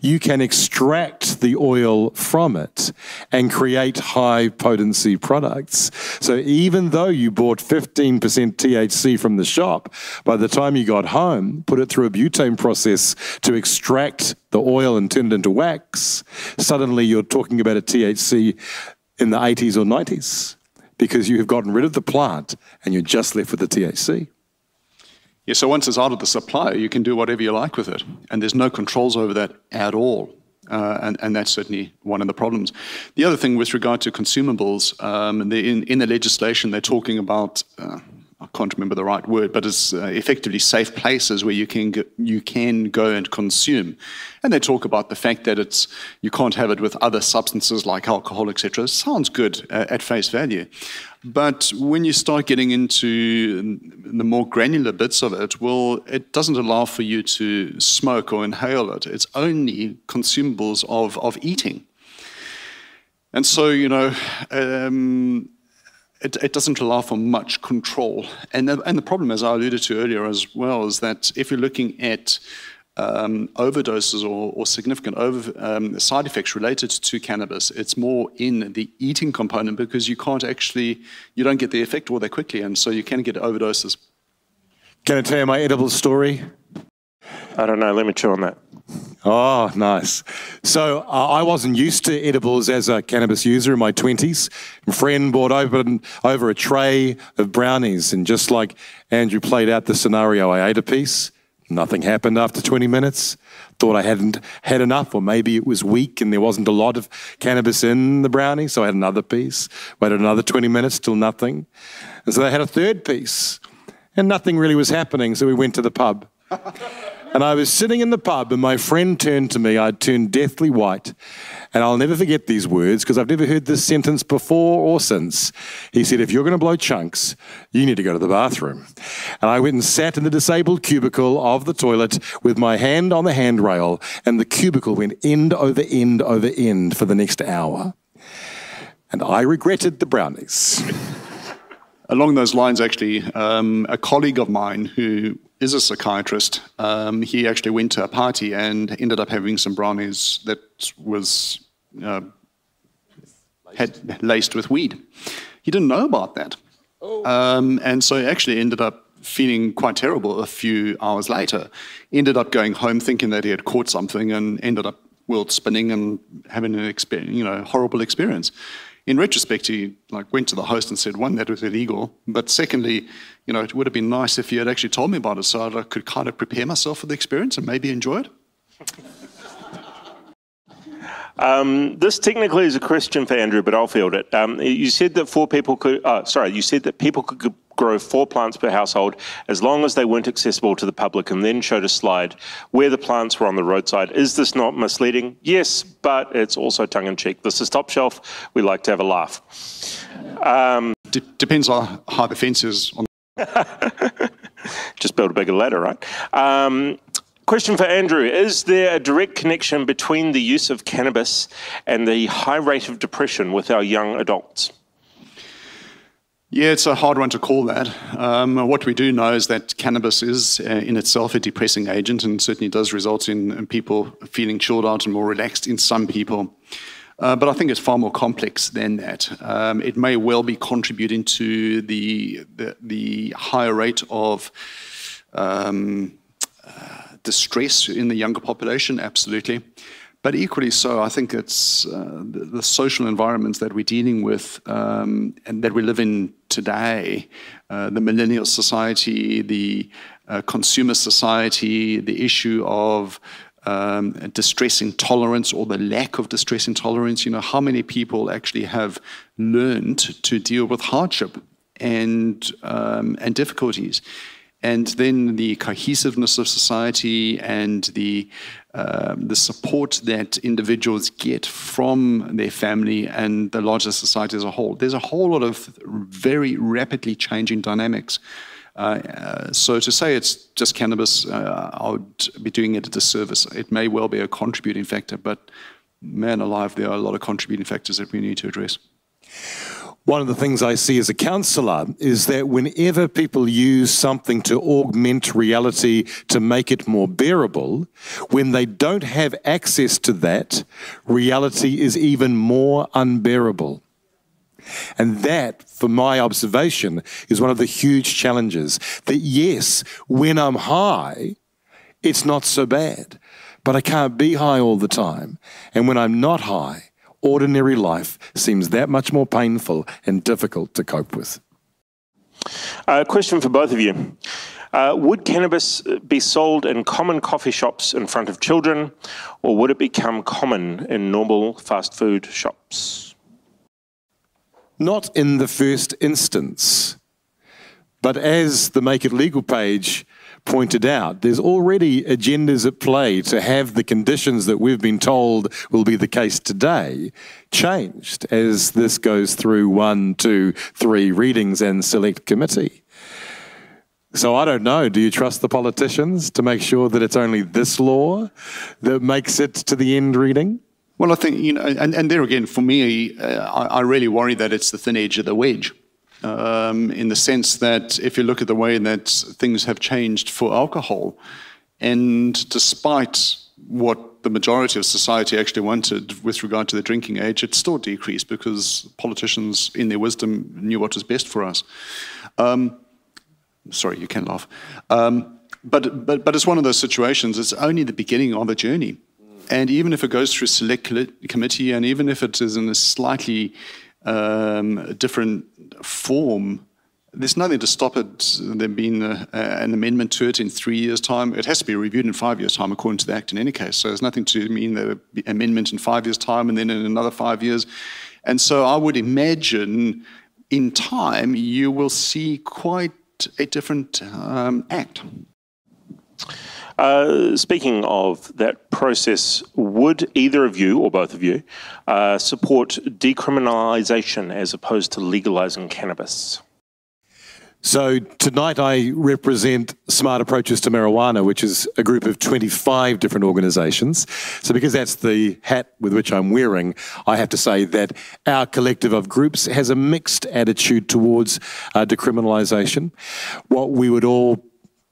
you can extract the oil from it and create high potency products. So even though you bought 15% THC from the shop, by the time you got home, put it through a butane process to extract the oil and turn it into wax, suddenly you're talking about a THC in the 80s or 90s. Because you have gotten rid of the plant and you're just left with the THC. Yeah, so once it's out of the supply, you can do whatever you like with it. And there's no controls over that at all. And that's certainly one of the problems. The other thing with regard to consumables, in the legislation, they're talking about, I can't remember the right word, but it's effectively safe places where you can go and consume. And they talk about the fact that you can't have it with other substances like alcohol, etc. Sounds good at face value. But when you start getting into the more granular bits of it, well, it doesn't allow for you to smoke or inhale it. It's only consumables of eating. And so, you know, it doesn't allow for much control. And the problem, as I alluded to earlier as well, is that if you're looking at overdoses or significant side effects related to cannabis, it's more in the eating component because you don't get the effect all that quickly, and so you can get overdoses. Can I tell you my edible story? I don't know, let me chew on that. Oh, nice. So I wasn't used to edibles as a cannabis user in my 20s. A friend brought over a tray of brownies, and just like Andrew played out the scenario, I ate a piece. Nothing happened after 20 minutes. Thought I hadn't had enough, or maybe it was weak and there wasn't a lot of cannabis in the brownie, so I had another piece. Waited another 20 minutes, still nothing. And so I had a third piece, and nothing really was happening, so we went to the pub. And I was sitting in the pub, and my friend turned to me. I'd turned deathly white. And I'll never forget these words, because I've never heard this sentence before or since. He said, "If you're going to blow chunks, you need to go to the bathroom." And I went and sat in the disabled cubicle of the toilet with my hand on the handrail, and the cubicle went end over end over end for the next hour. And I regretted the brownies. Along those lines, actually, a colleague of mine who is a psychiatrist, he actually went to a party and ended up having some brownies that was had laced with weed. He didn't know about that. And so he actually ended up feeling quite terrible a few hours later. Ended up going home thinking that he had caught something, and ended up world spinning and having an horrible experience. In retrospect, he went to the host and said, one, that was illegal, but secondly, it would have been nice if you had actually told me about it, so I could kind of prepare myself for the experience and maybe enjoy it. This technically is a question for Andrew, but I'll field it. You said that people could grow 4 plants per household as long as they weren't accessible to the public, and then showed a slide where the plants were on the roadside. Is this not misleading? Yes, but it's also tongue-in-cheek. This is Top Shelf. We like to have a laugh. Depends on how the fence is. Just build a bigger ladder, right? Question for Andrew. Is there a direct connection between the use of cannabis and the high rate of depression with our young adults? Yeah, it's a hard one to call that. What we do know is that cannabis is in itself a depressing agent, and certainly does result in people feeling chilled out and more relaxed in some people. But I think it's far more complex than that. It may well be contributing to the higher rate of distress in the younger population, absolutely. But equally so, I think it's the social environments that we're dealing with and that we live in today, the millennial society, the consumer society, the issue of distress intolerance or the lack of distress intolerance. How many people actually have learned to deal with hardship and difficulties? And then the cohesiveness of society and the support that individuals get from their family and the larger society as a whole. There's a whole lot of very rapidly changing dynamics. So to say it's just cannabis, I would be doing it a disservice. It may well be a contributing factor, but man alive, there are a lot of contributing factors that we need to address. One of the things I see as a counsellor is that whenever people use something to augment reality to make it more bearable, when they don't have access to that, reality is even more unbearable. And that, from my observation, is one of the huge challenges. That yes, when I'm high, it's not so bad, but I can't be high all the time. And when I'm not high, ordinary life seems that much more painful and difficult to cope with. Question for both of you. Would cannabis be sold in common coffee shops in front of children, or would it become common in normal fast food shops? Not in the first instance, but as the Make It Legal page pointed out, there's already agendas at play to have the conditions that we've been told will be the case today changed as this goes through 1, 2, 3 readings and select committee. So I don't know, do you trust the politicians to make sure that it's only this law that makes it to the end reading? Well, I think, and there again, for me, I really worry that it's the thin edge of the wedge. In the sense that if you look at the way that things have changed for alcohol, and despite what the majority of society actually wanted with regard to the drinking age, it still decreased because politicians, in their wisdom, knew what was best for us. Sorry, you can laugh. But it's one of those situations, it's only the beginning of a journey. And even if it goes through a select committee, and even if it is in a slightly different form, there's nothing to stop it there being an amendment to it in 3 years' time. It has to be reviewed in 5 years' time, according to the Act in any case. So there's nothing to mean that an amendment in 5 years' time and then in another 5 years. And so I would imagine in time you will see quite a different act. Speaking of that process, would either of you, or both of you, support decriminalisation as opposed to legalising cannabis? So tonight I represent Smart Approaches to Marijuana, which is a group of 25 different organisations. So because that's the hat with which I'm wearing, I have to say that our collective of groups has a mixed attitude towards decriminalisation. What we would all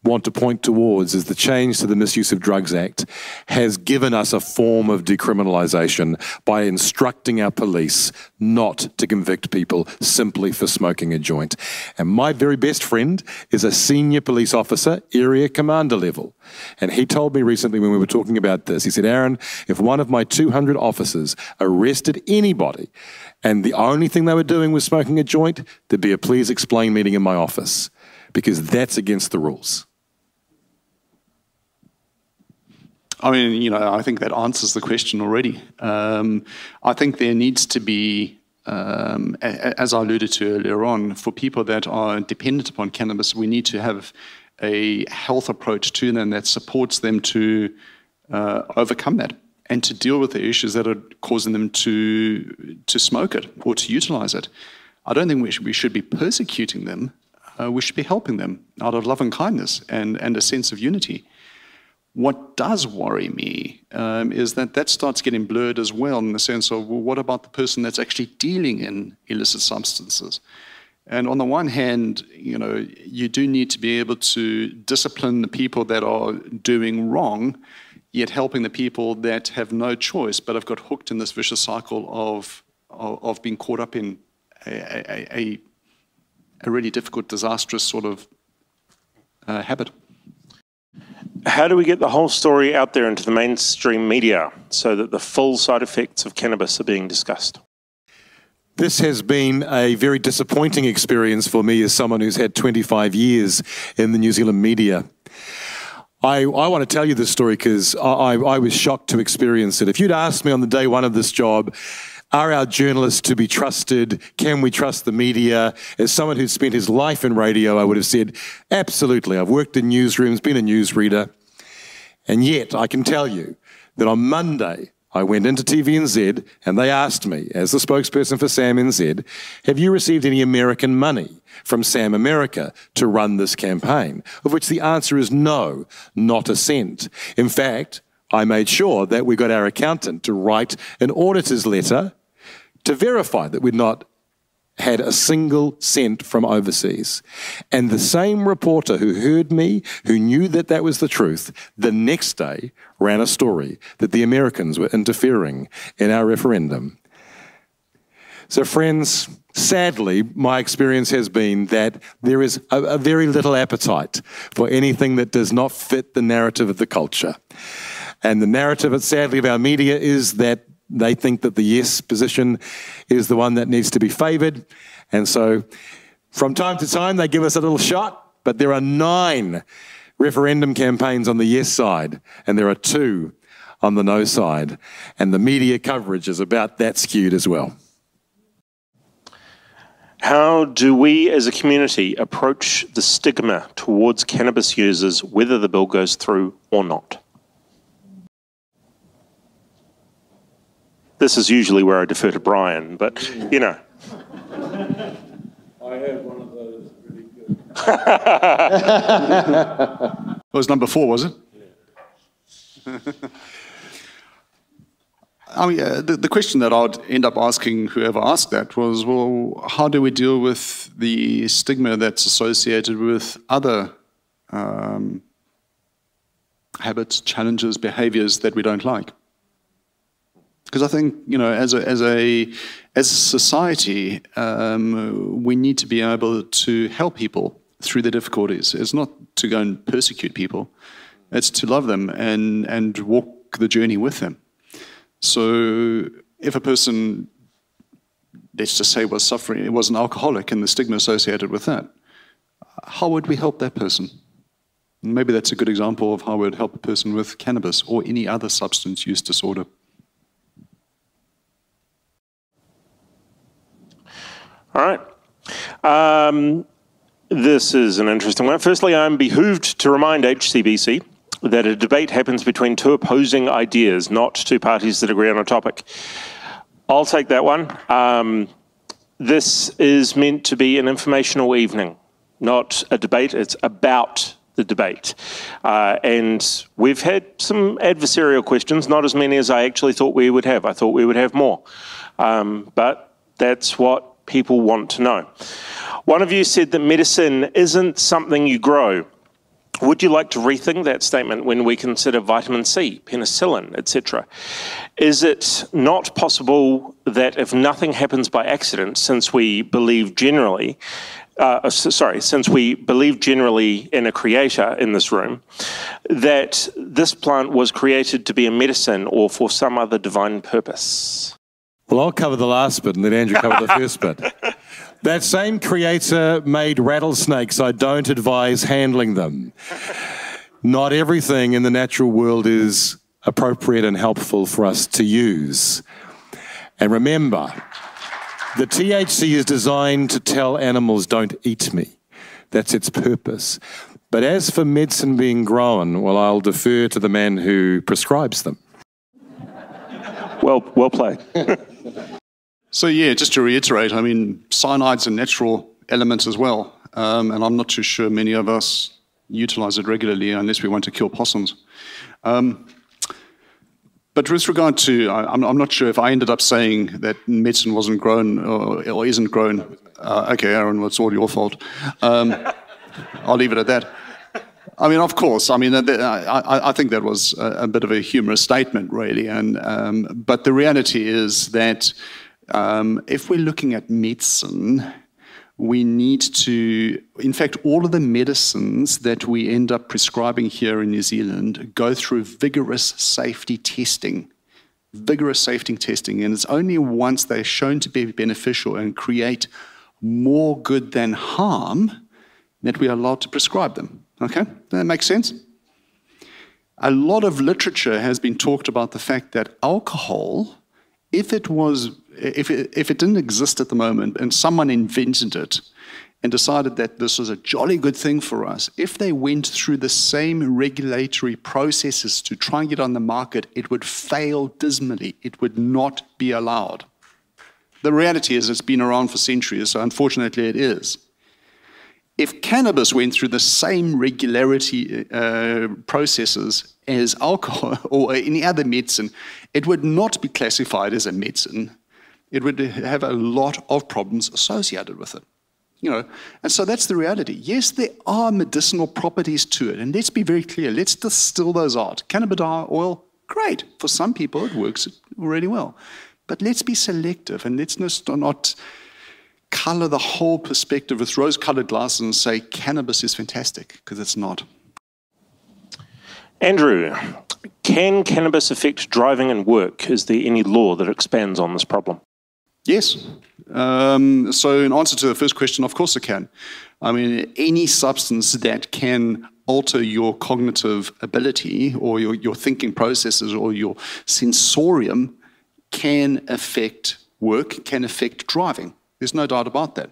want to point towards is the change to the Misuse of Drugs Act has given us a form of decriminalisation by instructing our police not to convict people simply for smoking a joint. And my very best friend is a senior police officer, area commander level. And he told me recently when we were talking about this, he said, Aaron, if one of my 200 officers arrested anybody and the only thing they were doing was smoking a joint, there'd be a please explain meeting in my office, because that's against the rules. I mean, you know, I think that answers the question already. I think there needs to be, as I alluded to earlier on, for people that are dependent upon cannabis, we need to have a health approach to them that supports them to overcome that and to deal with the issues that are causing them to smoke it or to utilize it. I don't think we should be persecuting them. We should be helping them out of love and kindness and a sense of unity. What does worry me is that starts getting blurred as well, in the sense of, well, what about the person that's actually dealing in illicit substances? And on the one hand, you know, you do need to be able to discipline the people that are doing wrong, yet helping the people that have no choice but have got hooked in this vicious cycle of being caught up in a really difficult, disastrous sort of habit. How do we get the whole story out there into the mainstream media so that the full side effects of cannabis are being discussed? This has been a very disappointing experience for me as someone who's had 25 years in the New Zealand media. I want to tell you this story because I was shocked to experience it. If you'd asked me on the day one of this job, are our journalists to be trusted? Can we trust the media? As someone who's spent his life in radio, I would have said, absolutely. I've worked in newsrooms, been a newsreader. And yet, I can tell you that on Monday, I went into TVNZ and they asked me, as the spokesperson for SAM-NZ, have you received any American money from SAM America to run this campaign? Of which the answer is no, not a cent. In fact, I made sure that we got our accountant to write an auditor's letter to verify that we'd not had a single cent from overseas. And the same reporter who heard me, who knew that that was the truth, the next day ran a story that the Americans were interfering in our referendum. So friends, sadly, my experience has been that there is a very little appetite for anything that does not fit the narrative of the culture. And the narrative, sadly, of our media is that they think that the yes position is the one that needs to be favoured. And so from time to time, they give us a little shot, but there are 9 referendum campaigns on the yes side, and there are 2 on the no side. And the media coverage is about that skewed as well. How do we as a community approach the stigma towards cannabis users, whether the bill goes through or not? This is usually where I defer to Brian, but, you know. I have one of those really good. It was number 4, was it? Yeah. I mean, the question that I'd end up asking whoever asked that was, well, how do we deal with the stigma that's associated with other habits, challenges, behaviors that we don't like? Because I think, you know, as a society, we need to be able to help people through the difficulties. It's not to go and persecute people. It's to love them and walk the journey with them. So if a person, let's just say, was suffering, it was an alcoholic and the stigma associated with that, how would we help that person? Maybe that's a good example of how we would help a person with cannabis or any other substance use disorder. All right. This is an interesting one. Firstly, I'm behooved to remind HCBC that a debate happens between two opposing ideas, not two parties that agree on a topic. I'll take that one. This is meant to be an informational evening, not a debate. It's about the debate. And we've had some adversarial questions, not as many as I actually thought we would have. I thought we would have more. But that's what people want to know. One of you said that medicine isn't something you grow. Would you like to rethink that statement when we consider vitamin C, penicillin, etc.? Is it not possible that if nothing happens by accident, since we believe generally, since we believe generally in a creator in this room, that this plant was created to be a medicine or for some other divine purpose? Well, I'll cover the last bit and let Andrew cover the first bit. That same creator made rattlesnakes. I don't advise handling them. Not everything in the natural world is appropriate and helpful for us to use. And remember, the THC is designed to tell animals, don't eat me. That's its purpose. But as for medicine being grown, well, I'll defer to the man who prescribes them. Well played. So yeah, just to reiterate, I mean, cyanide's a natural element as well, and I'm not too sure many of us utilize it regularly unless we want to kill possums. But with regard to, I'm not sure if I ended up saying that medicine wasn't grown or isn't grown. Okay, Aaron, well, it's all your fault. I'll leave it at that. I mean, of course. I mean, I think that was a bit of a humorous statement, really. But the reality is that if we're looking at medicine, we need to, in fact, all of the medicines that we end up prescribing here in New Zealand go through vigorous safety testing. And it's only once they're shown to be beneficial and create more good than harm that we are allowed to prescribe them. Okay, does that make sense? A lot of literature has been talked about the fact that alcohol, if it didn't exist at the moment and someone invented it and decided that this was a jolly good thing for us, if they went through the same regulatory processes to try and get on the market, it would fail dismally. It would not be allowed. The reality is it's been around for centuries, so unfortunately it is. If cannabis went through the same regularity processes as alcohol or any other medicine, it would not be classified as a medicine. It would have a lot of problems associated with it. You know, and so that's the reality. Yes, there are medicinal properties to it, and let's be very clear. Let's distill those out. Cannabidiol oil, great. For some people, it works really well. But let's be selective, and let's not color the whole perspective with rose-colored glasses and say cannabis is fantastic, because it's not. Andrew, can cannabis affect driving and work? Is there any law that expands on this problem? Yes. So in answer to the first question, of course it can. I mean, any substance that can alter your cognitive ability or your thinking processes or your sensorium can affect work, can affect driving. There's no doubt about that.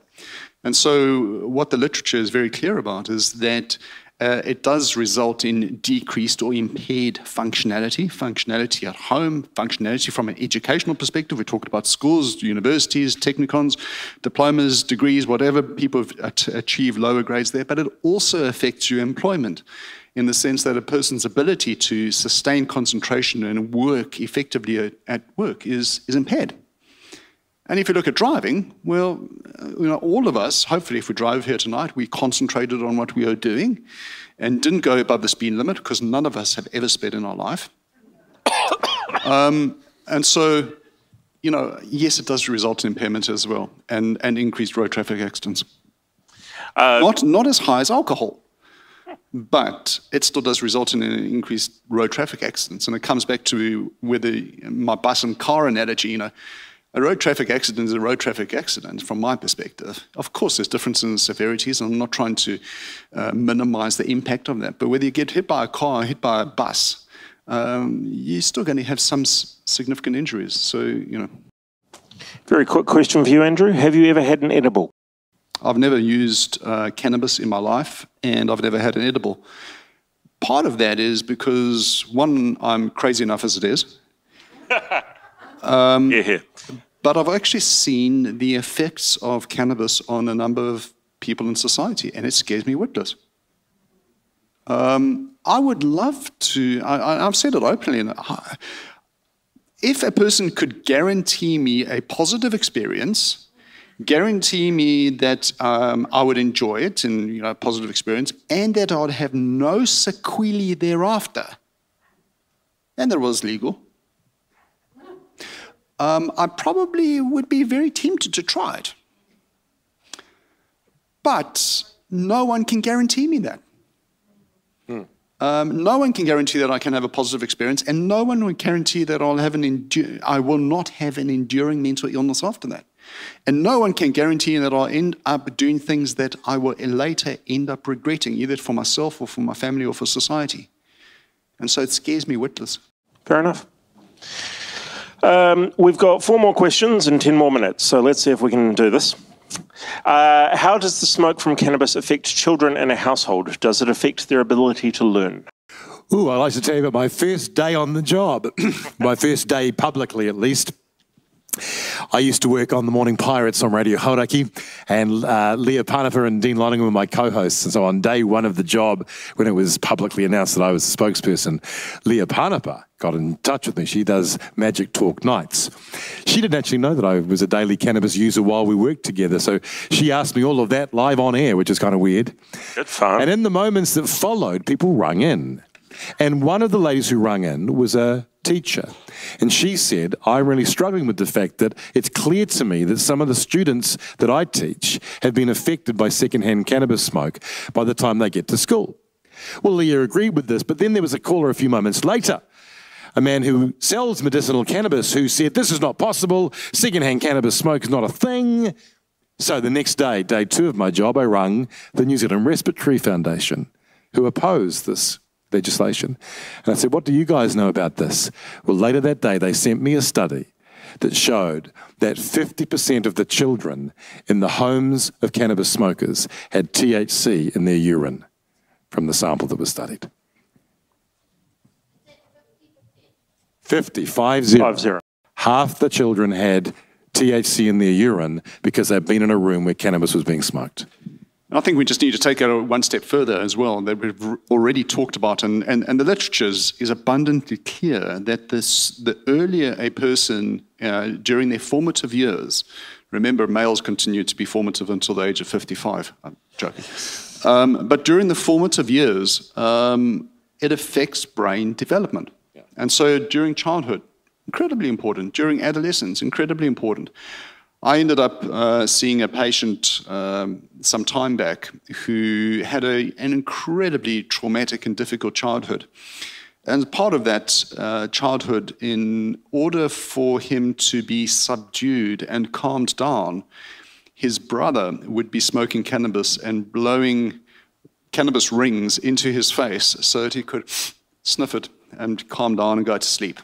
And so what the literature is very clear about is that it does result in decreased or impaired functionality at home, functionality from an educational perspective. We talked about schools, universities, technicons, diplomas, degrees, whatever. People achieve lower grades there, but it also affects your employment in the sense that a person's ability to sustain concentration and work effectively at work is impaired. And if you look at driving, well, you know, all of us, hopefully if we drive here tonight, we concentrated on what we are doing and didn't go above the speed limit because none of us have ever sped in our life. And so, you know, yes, it does result in impairment as well and increased road traffic accidents. Not as high as alcohol, but it still does result in an increased road traffic accidents. And it comes back to my bus and car analogy. A road traffic accident is a road traffic accident from my perspective. Of course, there's differences in severities, and I'm not trying to minimize the impact of that. But whether you get hit by a car or hit by a bus, you're still going to have some significant injuries. So, Very quick question for you, Andrew. Have you ever had an edible? I've never used cannabis in my life, and I've never had an edible. Part of that is because, one, I'm crazy enough as it is. Yeah. But I've actually seen the effects of cannabis on a number of people in society, and it scares me witless. I would love to, I've said it openly, if a person could guarantee me a positive experience, guarantee me that I would enjoy it, and a positive experience, and that I would have no sequelae thereafter, and that it was legal, I probably would be very tempted to try it. But no one can guarantee me that. No one can guarantee that I can have a positive experience, and no one will guarantee that I will not have an enduring mental illness after that. And no one can guarantee that I'll end up doing things that I will later end up regretting, either for myself or for my family or for society. And so it scares me witless. Fair enough. We've got 4 more questions and 10 more minutes, so let's see if we can do this. How does the smoke from cannabis affect children in a household? Does it affect their ability to learn? Ooh, I'd like to tell you about my first day on the job, my first day publicly at least. I used to work on the Morning Pirates on Radio Hauraki, and Leah Panapa and Dean Loningham were my co-hosts. And so on day 1 of the job, when it was publicly announced that I was the spokesperson, Leah Panapa got in touch with me. She does Magic Talk nights. She didn't actually know that I was a daily cannabis user while we worked together. So she asked me all of that live on air, which is kind of weird. Good fun. And in the moments that followed, people rung in. And one of the ladies who rung in was a teacher. And she said, I'm really struggling with the fact that it's clear to me that some of the students that I teach have been affected by secondhand cannabis smoke by the time they get to school. Well, Leah agreed with this, but then there was a caller a few moments later, a man who sells medicinal cannabis, who said, this is not possible, secondhand cannabis smoke is not a thing. So the next day, day 2 of my job, I rang the New Zealand Respiratory Foundation, who opposed this legislation. And I said, what do you guys know about this? Well, later that day, they sent me a study that showed that 50% of the children in the homes of cannabis smokers had THC in their urine from the sample that was studied. 50. Half the children had THC in their urine because they'd been in a room where cannabis was being smoked. I think we just need to take it one step further as well, that we've already talked about, and the literature is abundantly clear that the earlier a person, during their formative years, remember males continue to be formative until the age of 55, I'm joking, but during the formative years, it affects brain development. Yeah. And so during childhood, incredibly important, during adolescence, incredibly important. I ended up seeing a patient some time back who had an incredibly traumatic and difficult childhood. And part of that childhood, in order for him to be subdued and calmed down, his brother would be smoking cannabis and blowing cannabis rings into his face so that he could sniff it and calm down and go to sleep.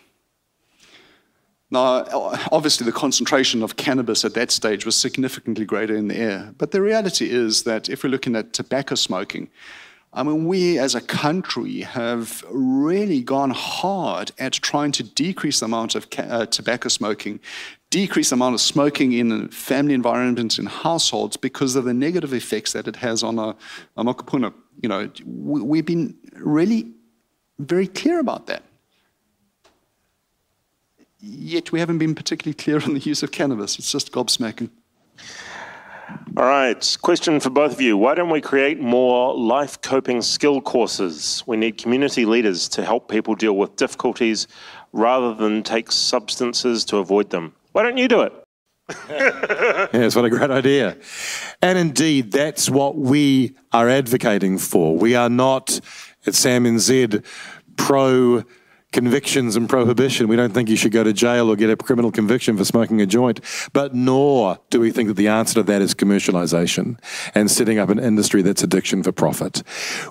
Now, obviously, the concentration of cannabis at that stage was significantly greater in the air. But the reality is that if we're looking at tobacco smoking, I mean, we as a country have really gone hard at trying to decrease the amount of tobacco smoking, decrease the amount of smoking in family environments, in households, because of the negative effects that it has on a mokopuna. You know, we've been really very clear about that. Yet we haven't been particularly clear on the use of cannabis. It's just gobsmacking. All right, question for both of you. Why don't we create more life coping skill courses? We need community leaders to help people deal with difficulties rather than take substances to avoid them. Why don't you do it? Yes, what a great idea. And indeed, that's what we are advocating for. We are not, at Sam NZ, pro convictions and prohibition. We don't think you should go to jail or get a criminal conviction for smoking a joint, but nor do we think that the answer to that is commercialization and setting up an industry that's addiction for profit.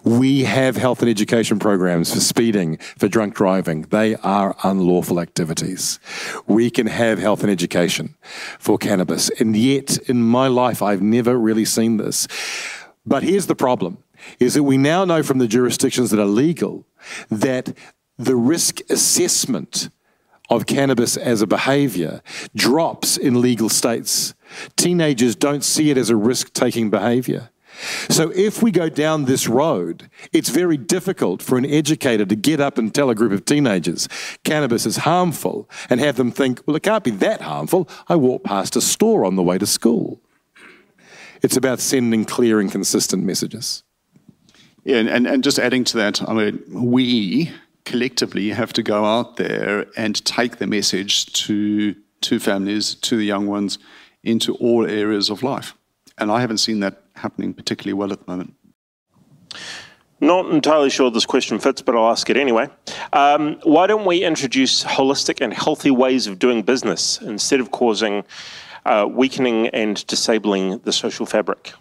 We have health and education programs for speeding, for drunk driving. They are unlawful activities. We can have health and education for cannabis, and yet in my life I've never really seen this. But here's the problem, is that we now know from the jurisdictions that are legal that the risk assessment of cannabis as a behaviour drops in legal states. Teenagers don't see it as a risk-taking behaviour. So if we go down this road, it's very difficult for an educator to get up and tell a group of teenagers cannabis is harmful and have them think, well, it can't be that harmful. I walk past a store on the way to school. It's about sending clear and consistent messages. Yeah, and just adding to that, I mean, we collectively have to go out there and take the message to families, to the young ones, into all areas of life. And I haven't seen that happening particularly well at the moment. Not entirely sure this question fits, but I'll ask it anyway. Why don't we introduce holistic and healthy ways of doing business instead of causing weakening and disabling the social fabric?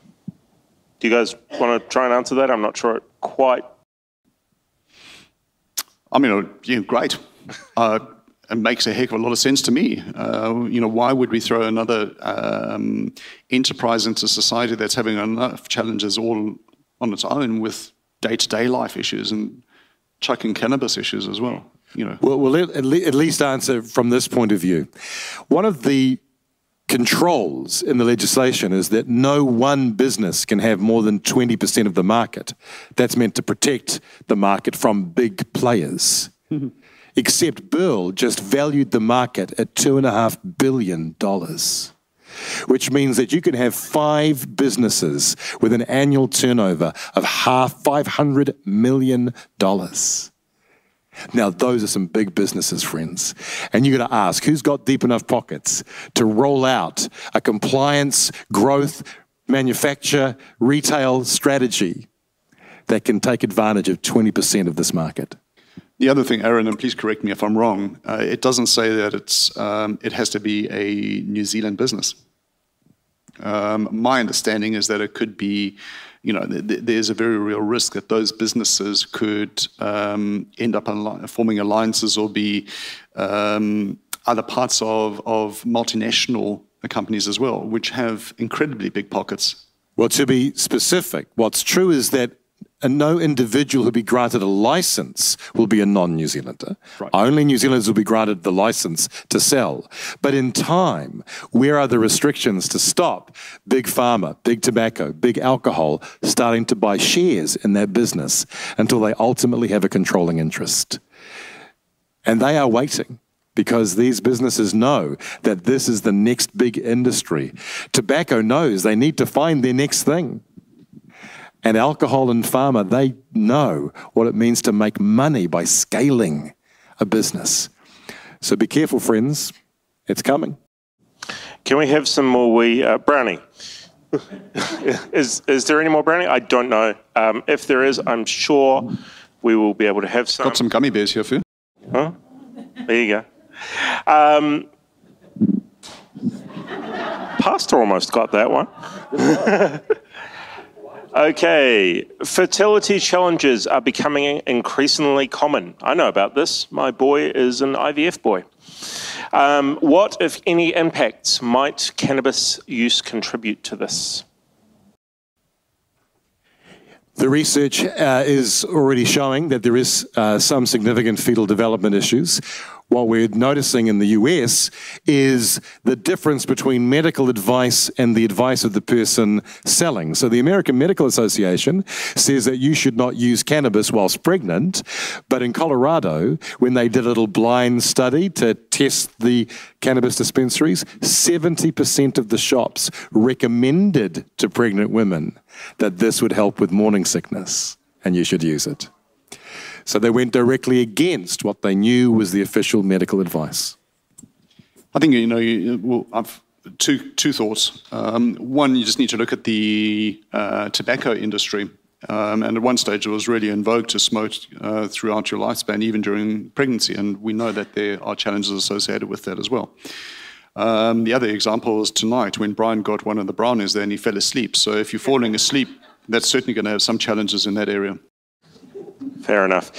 Do you guys want to try and answer that? I'm not sure it quite. I mean, great. It makes a heck of a lot of sense to me. Why would we throw another enterprise into society that's having enough challenges all on its own with day-to-day life issues and chucking cannabis issues as well? Well, we'll at least answer from this point of view. One of the controls in the legislation is that no one business can have more than 20% of the market. That's meant to protect the market from big players. Except Burl just valued the market at $2.5 billion, which means that you can have 5 businesses with an annual turnover of $500 million. Now, those are some big businesses, friends. And you've got to ask, who's got deep enough pockets to roll out a compliance, growth, manufacture, retail strategy that can take advantage of 20% of this market? The other thing, Aaron, and please correct me if I'm wrong, it doesn't say that it has to be a New Zealand business. My understanding is that it could be, there's a very real risk that those businesses could end up forming alliances or be other parts of multinational companies as well, which have incredibly big pockets. Well, to be specific, what's true is that no individual who be granted a license will be a non-New Zealander. Right. Only New Zealanders will be granted the license to sell. But in time, where are the restrictions to stop big pharma, big tobacco, big alcohol starting to buy shares in that business until they ultimately have a controlling interest? And they are waiting, because these businesses know that this is the next big industry. Tobacco knows they need to find their next thing. And alcohol and pharma, they know what it means to make money by scaling a business. So be careful, friends. It's coming. Can we have some more brownie? Is there any more brownie? I don't know. If there is, I'm sure we will be able to have some. Got some gummy bears here for you. Huh? There you go. Pastor almost got that one. Okay, fertility challenges are becoming increasingly common. I know about this. My boy is an IVF boy. What, if any, impacts might cannabis use contribute to this? The research is already showing that there is some significant fetal development issues. What we're noticing in the US is the difference between medical advice and the advice of the person selling. So the American Medical Association says that you should not use cannabis whilst pregnant, but in Colorado, when they did a little blind study to test the cannabis dispensaries, 70% of the shops recommended to pregnant women that this would help with morning sickness and you should use it. So they went directly against what they knew was the official medical advice. I think, I've two thoughts. One, you just need to look at the tobacco industry. And at one stage, it was really in vogue to smoke throughout your lifespan, even during pregnancy. And we know that there are challenges associated with that as well. The other example is tonight when Brian got one of the brownies there and he fell asleep. So if you're falling asleep, that's certainly going to have some challenges in that area. Fair enough.